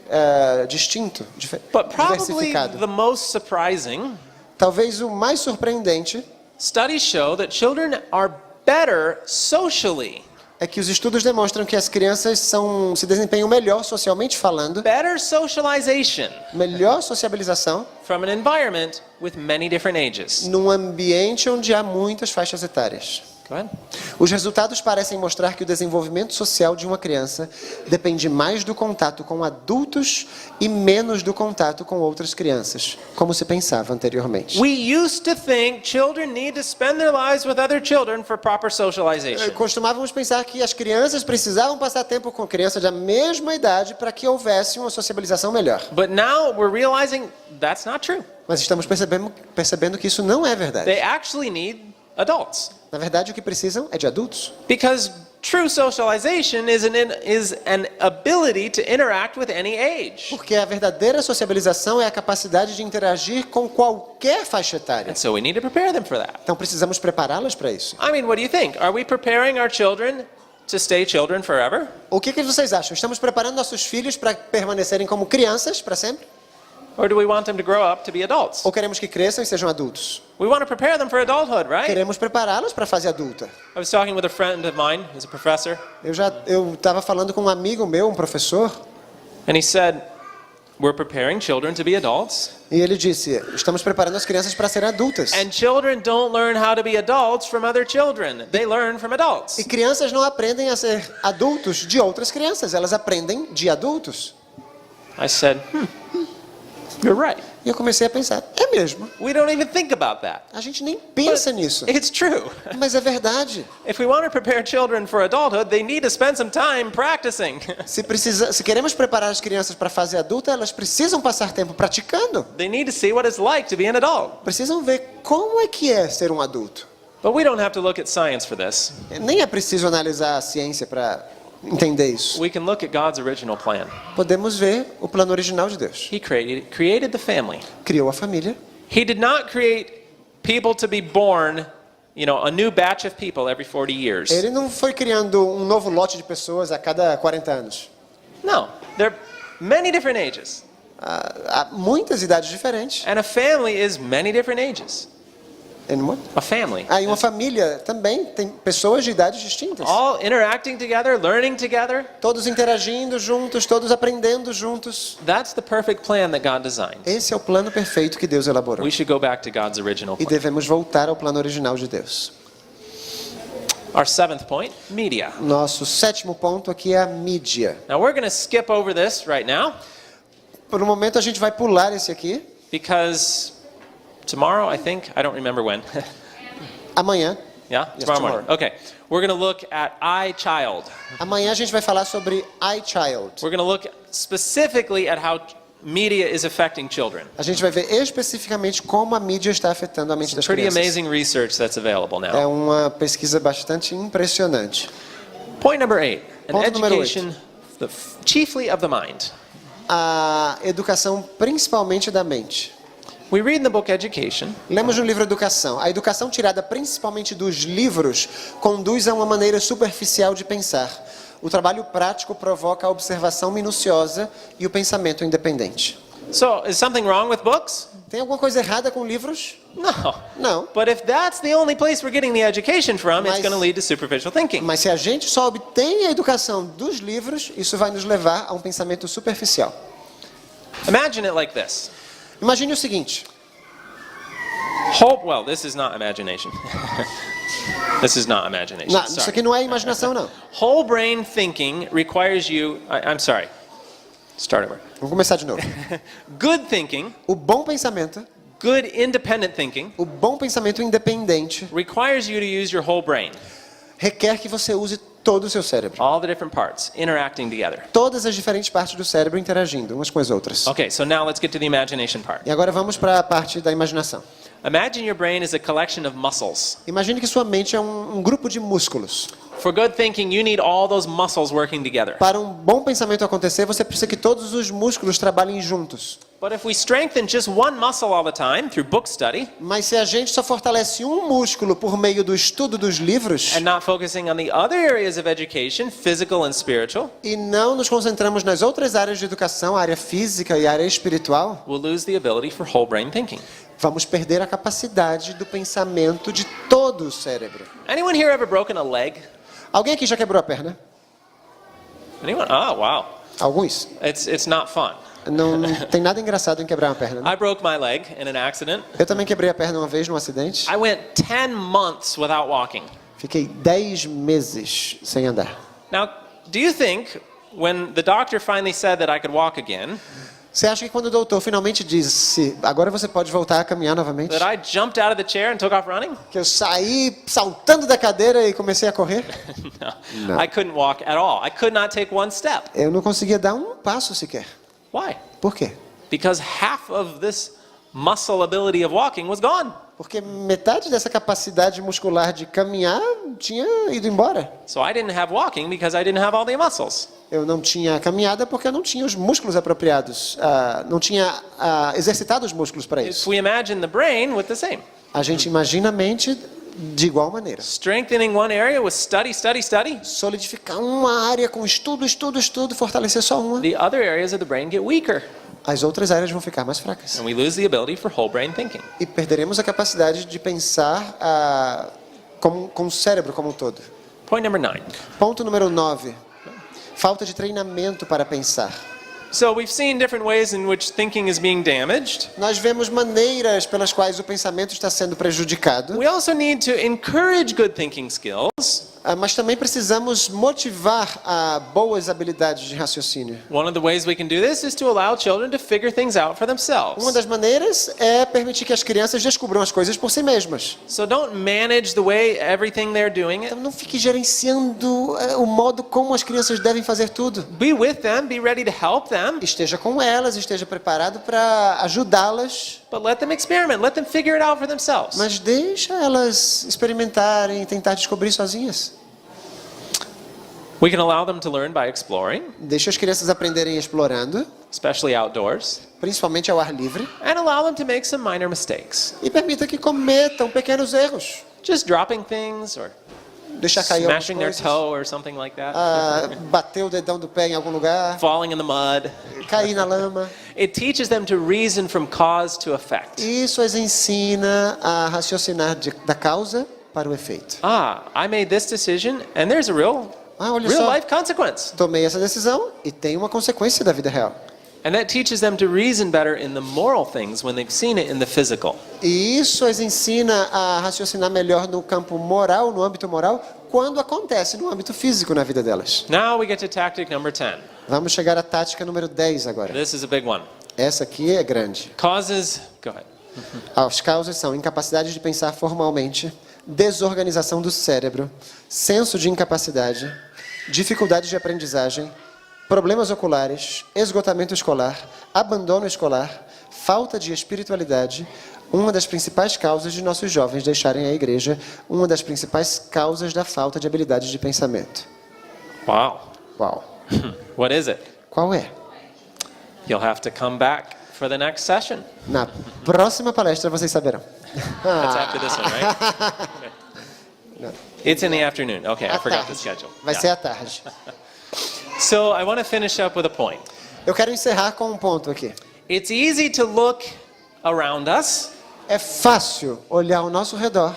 distinto, But probably diversificado. the most surprising, Talvez o mais surpreendente studies show that children are better socially, é que os estudos demonstram que as crianças se desempenham melhor socialmente falando, better socialization melhor sociabilização from an environment with many different ages. num ambiente onde há muitas faixas etárias. Go ahead. Os resultados parecem mostrar que o desenvolvimento social de uma criança depende mais do contato com adultos e menos do contato com outras crianças, como se pensava anteriormente. We used to think children need to spend their lives with other children for proper socialization. Costumávamos pensar que as crianças precisavam passar tempo com crianças da mesma idade para que houvesse uma sociabilização melhor. But now we're realizing that's not true. Mas estamos percebendo que isso não é verdade. They actually need adults. Na verdade, o que precisam é de adultos. Because true socialization is an ability to interact with any age. Porque a verdadeira sociabilização é a capacidade de interagir com qualquer faixa etária. And so we need to prepare them for that. Então precisamos prepará-las para isso. I mean, what do you think? Are we preparing our children to stay children forever? O que vocês acham? Estamos preparando nossos filhos para permanecerem como crianças para sempre? Or do we want them to grow up to be adults? Ou queremos que cresçam e sejam adultos? We want to prepare them for adulthood, right? Queremos prepará-los para a fase adulta. I was talking with a friend of mine who's a professor, Eu estava falando com um amigo meu, um professor, and he said, we're preparing children to be adults, e ele disse: estamos preparando as crianças para serem adultas. and children don't learn how to be adults from other children. They learn from adults. E crianças não aprendem a ser adultos de outras crianças, elas aprendem de adultos. I said, you're right. E eu comecei a pensar: é mesmo? We don't even think about that. A gente nem pensa nisso. It's true. Mas é verdade. If we want to prepare children for adulthood, they need to spend some time practicing. Se queremos preparar as crianças para a fase adulta, elas precisam passar tempo praticando. They need to see what it's like to be an adult. Precisam ver como é que é ser um adulto. But we don't have to look at science for this. Nem é preciso analisar a ciência para entender isso. We can look at God's original plan. Podemos ver o plano original de Deus. He created the family. Criou a família. He did not create people to be born, a new batch of people every 40 years. Ele não foi criando um novo lote de pessoas a cada 40 anos. No, there are many different ages. Há muitas idades diferentes. And a family is many different ages. A family. E uma família também tem pessoas de idades distintas. All interacting together, learning together. Todos interagindo juntos, todos aprendendo juntos. That's the perfect plan that God designed. Esse é o plano perfeito que Deus elaborou. We should go back to God's original E plan. devemos voltar ao plano original de Deus. Our seventh point, media. Nosso sétimo ponto aqui é a mídia. Now we're going to skip over this right now Por um momento a gente vai pular esse aqui. because tomorrow, I don't remember when. Amanhã. Yeah, Yes, tomorrow morning. tomorrow. Okay, we're going to look at iChild. Amanhã a gente vai falar sobre iChild. We're going to look specifically at how media is affecting children. A gente vai ver especificamente como a mídia está afetando a mente das Pretty crianças. amazing research that's available now. É uma pesquisa bastante impressionante. Point number 8, an Ponto número education chiefly of the mind. A educação principalmente da mente. We read in the book Education Lemos no livro Educação. A educação tirada principalmente dos livros conduz a uma maneira superficial de pensar. O trabalho prático provoca a observação minuciosa e o pensamento independente. So, is something wrong with books? Tem alguma coisa errada com livros? No. Não. But if that's the only place we're getting the education from, it's Mas- going to lead to superficial thinking. Mas se a gente só obtém a educação dos livros, isso vai nos levar a um pensamento superficial. Imagine it like this. Imagine o seguinte. Well, this is not imagination. This is not imagination. Não, isso Sorry. aqui não é imaginação, não. Whole brain thinking requires you, I'm sorry. Start over. Vamos começar de novo. Good thinking, O bom pensamento, good independent thinking, o bom pensamento independente, requires you to use your whole brain. requer que você use todo o seu cérebro. All the different parts interacting together. Todas as diferentes partes do cérebro interagindo umas com as outras. Okay, so now let's get to the imagination part. E agora vamos para a parte da imaginação. Imagine your brain is a collection of muscles. Imagine que sua mente é um grupo de músculos. For good thinking, you need all those muscles working together. Para um bom pensamento acontecer, você precisa que todos os músculos trabalhem juntos. But if we strengthen just one muscle all the time through book study Mas se a gente só fortalece um músculo por meio do estudo dos livros and not focusing on the other areas of education, physical and spiritual, e não nos concentramos nas outras áreas de educação, a área física e a área espiritual, we'll lose the ability for whole brain thinking. vamos perder a capacidade do pensamento de todo o cérebro. Anyone here ever broken a leg? Alguém aqui já quebrou a perna? Anyone? Oh, wow. Alguns. It's not fun. Não tem nada engraçado em quebrar uma perna, né? I broke my leg in an accident. Eu também quebrei a perna uma vez num acidente. I went 10 months without walking. Fiquei 10 meses sem andar. Now, do you think when the doctor finally said that I could walk again, Você acha que quando o doutor finalmente disse, agora você pode voltar a caminhar novamente, that I jumped out of the chair and took off running? que eu saí saltando da cadeira e comecei a correr? No. I couldn't walk at all. I could not take one step. Eu não conseguia dar um passo sequer. Why? Por quê? Because half of this muscle ability of walking was gone. Porque metade dessa capacidade muscular de caminhar tinha ido embora. So I didn't have walking because I didn't have all the muscles. Eu não tinha caminhada porque eu não tinha os músculos apropriados. Não tinha exercitado os músculos para If isso. we imagine the brain with the same. A gente imagina a mente de igual maneira. Strengthening one area with study, study, study. Solidificar uma área com estudo, estudo, estudo, fortalecer só uma. The other areas of the brain get weaker. As outras áreas vão ficar mais fracas. And we lose the ability for whole brain thinking. E perderemos a capacidade de pensar com o cérebro como um todo. Point number 9. Ponto número 9. Falta de treinamento para pensar. So we've seen different ways in which thinking is being damaged. Nós vemos maneiras pelas quais o pensamento está sendo prejudicado, We also need to encourage good thinking skills. mas também precisamos motivar boas habilidades de raciocínio. One of the ways we can do this is to allow children to figure things out for Uma themselves. das maneiras é permitir que as crianças descubram as coisas por si mesmas. So don't manage the way everything they're doing it. Então não fique gerenciando o modo como as crianças devem fazer tudo. Be with them, be ready to help them, Esteja com elas, esteja preparado para ajudá-las, but let them experiment, let them figure it out for themselves. mas deixa elas experimentarem e tentar descobrir sozinhas. We can allow them to learn by exploring, Deixa as crianças aprenderem explorando, especially outdoors, principalmente ao ar livre, and allow them to make some minor mistakes. e permita que cometam pequenos erros. Just dropping things or Deixar cair algumas smashing their coisas, toe or something like that. bater o dedão do pé em algum lugar, Falling in the mud. cair na lama. It teaches them to reason from cause to effect. Isso as ensina a raciocinar da causa para o efeito. I made this decision and there's a real Olha só, life consequence. tomei essa decisão e tem uma consequência da vida real. And that teaches them to reason better in the moral things when they've seen it in the physical. E isso as ensina a raciocinar melhor no campo moral, no âmbito moral, quando acontece no âmbito físico na vida delas. Now we get to tactic number 10. Vamos chegar à tática número 10 agora. This is a big one. Essa aqui é grande. Causes, go ahead. As causas são incapacidade de pensar formalmente, desorganização do cérebro, senso de incapacidade, dificuldades de aprendizagem, problemas oculares, esgotamento escolar, abandono escolar, falta de espiritualidade, uma das principais causas de nossos jovens deixarem a igreja, uma das principais causas da falta de habilidade de pensamento. Wow. Uau! What is it? Qual é? You'll have to come back for the next session. Na próxima palestra vocês saberão. That's after this one, right? It's in the afternoon. Okay, I À forgot the tarde. schedule. Vai Yeah. ser à tarde. So I want to finish up with a point. Eu quero encerrar com um ponto aqui. It's easy to look around us, É fácil olhar ao nosso redor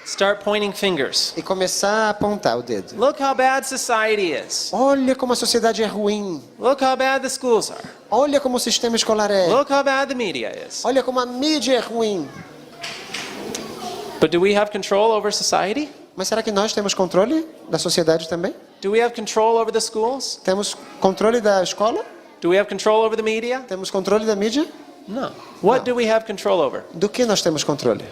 start pointing fingers. e começar a apontar o dedo. Look how bad society is. Olha como a sociedade é ruim. Look how bad the schools are. Olha como o sistema escolar é. Look how bad the media is. Olha como a mídia é ruim. But do we have control over society? Mas será que nós temos controle da sociedade também? Do we have control over the schools? Temos controle da escola? Do we have control over the media? Temos controle da mídia? No. What do we have control over? Do que nós temos controle?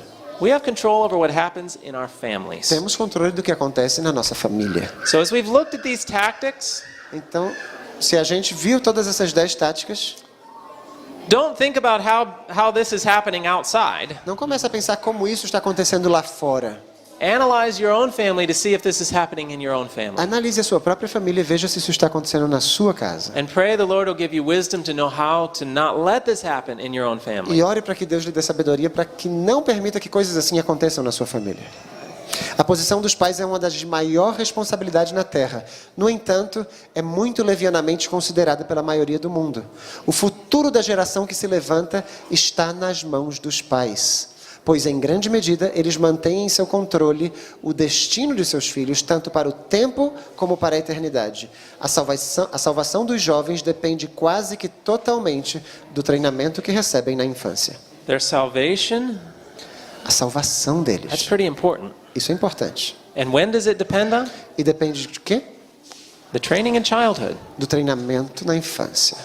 We have control over what happens in our families. Temos controle do que acontece na nossa família. So as we've looked at these tactics, Então, se a gente viu todas essas 10 táticas, don't think about how this is happening outside. não comece a pensar como isso está acontecendo lá fora. Analyze your own family to see if this is happening in your own family. Analise a sua própria família e veja se isso está acontecendo na sua casa. And pray the Lord will give you wisdom to know how to not let this happen in your own family. E ore para que Deus lhe dê sabedoria para que não permita que coisas assim aconteçam na sua família. A posição dos pais é uma das de maior responsabilidade na Terra. No entanto, é muito levianamente considerada pela maioria do mundo. O futuro da geração que se levanta está nas mãos dos pais, pois em grande medida eles mantêm em seu controle o destino de seus filhos, tanto para o tempo como para a eternidade. A salvação dos jovens depende quase que totalmente do treinamento que recebem na infância. Their salvation, A salvação that's deles. pretty important. Isso é importante. And when does it depend on? E depende de quê? The training in childhood. Do treinamento na infância.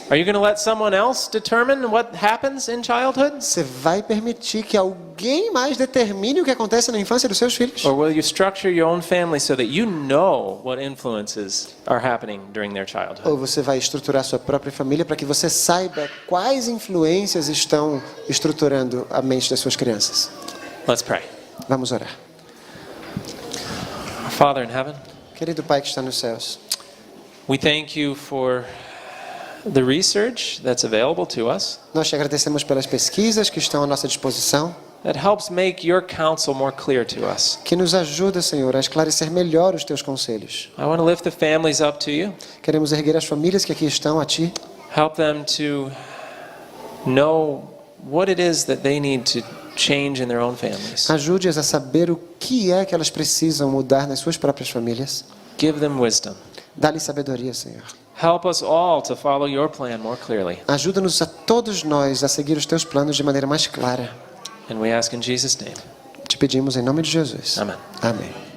Are you going to let someone else determine what happens in childhood? Você vai permitir que alguém mais determine o que acontece na infância dos seus filhos? Or will you structure your own family so that you know what influences are happening during their childhood? Ou você vai estruturar sua própria família para que você saiba quais influências estão estruturando a mente das suas crianças? Let's pray. Vamos orar. Our Father in heaven, Querido Pai que está nos céus, we thank you for the research that's available to us nós te agradecemos pelas pesquisas que estão à nossa disposição, that helps make your counsel more clear to us. que nos ajuda, Senhor, a esclarecer melhor os teus conselhos. I want to lift the families up to you. Queremos erguer as famílias que aqui estão a Ti. Help them to know what it is that they need to change in their own families. Ajude-as a saber o que é que elas precisam mudar nas suas próprias famílias. Give them wisdom. Dá-lhes sabedoria, Senhor. Help us all to follow your plan more clearly. Ajuda-nos a todos nós a seguir os teus planos de maneira mais clara. And we ask in Jesus' name. Te pedimos em nome de Jesus. Amen. Amém.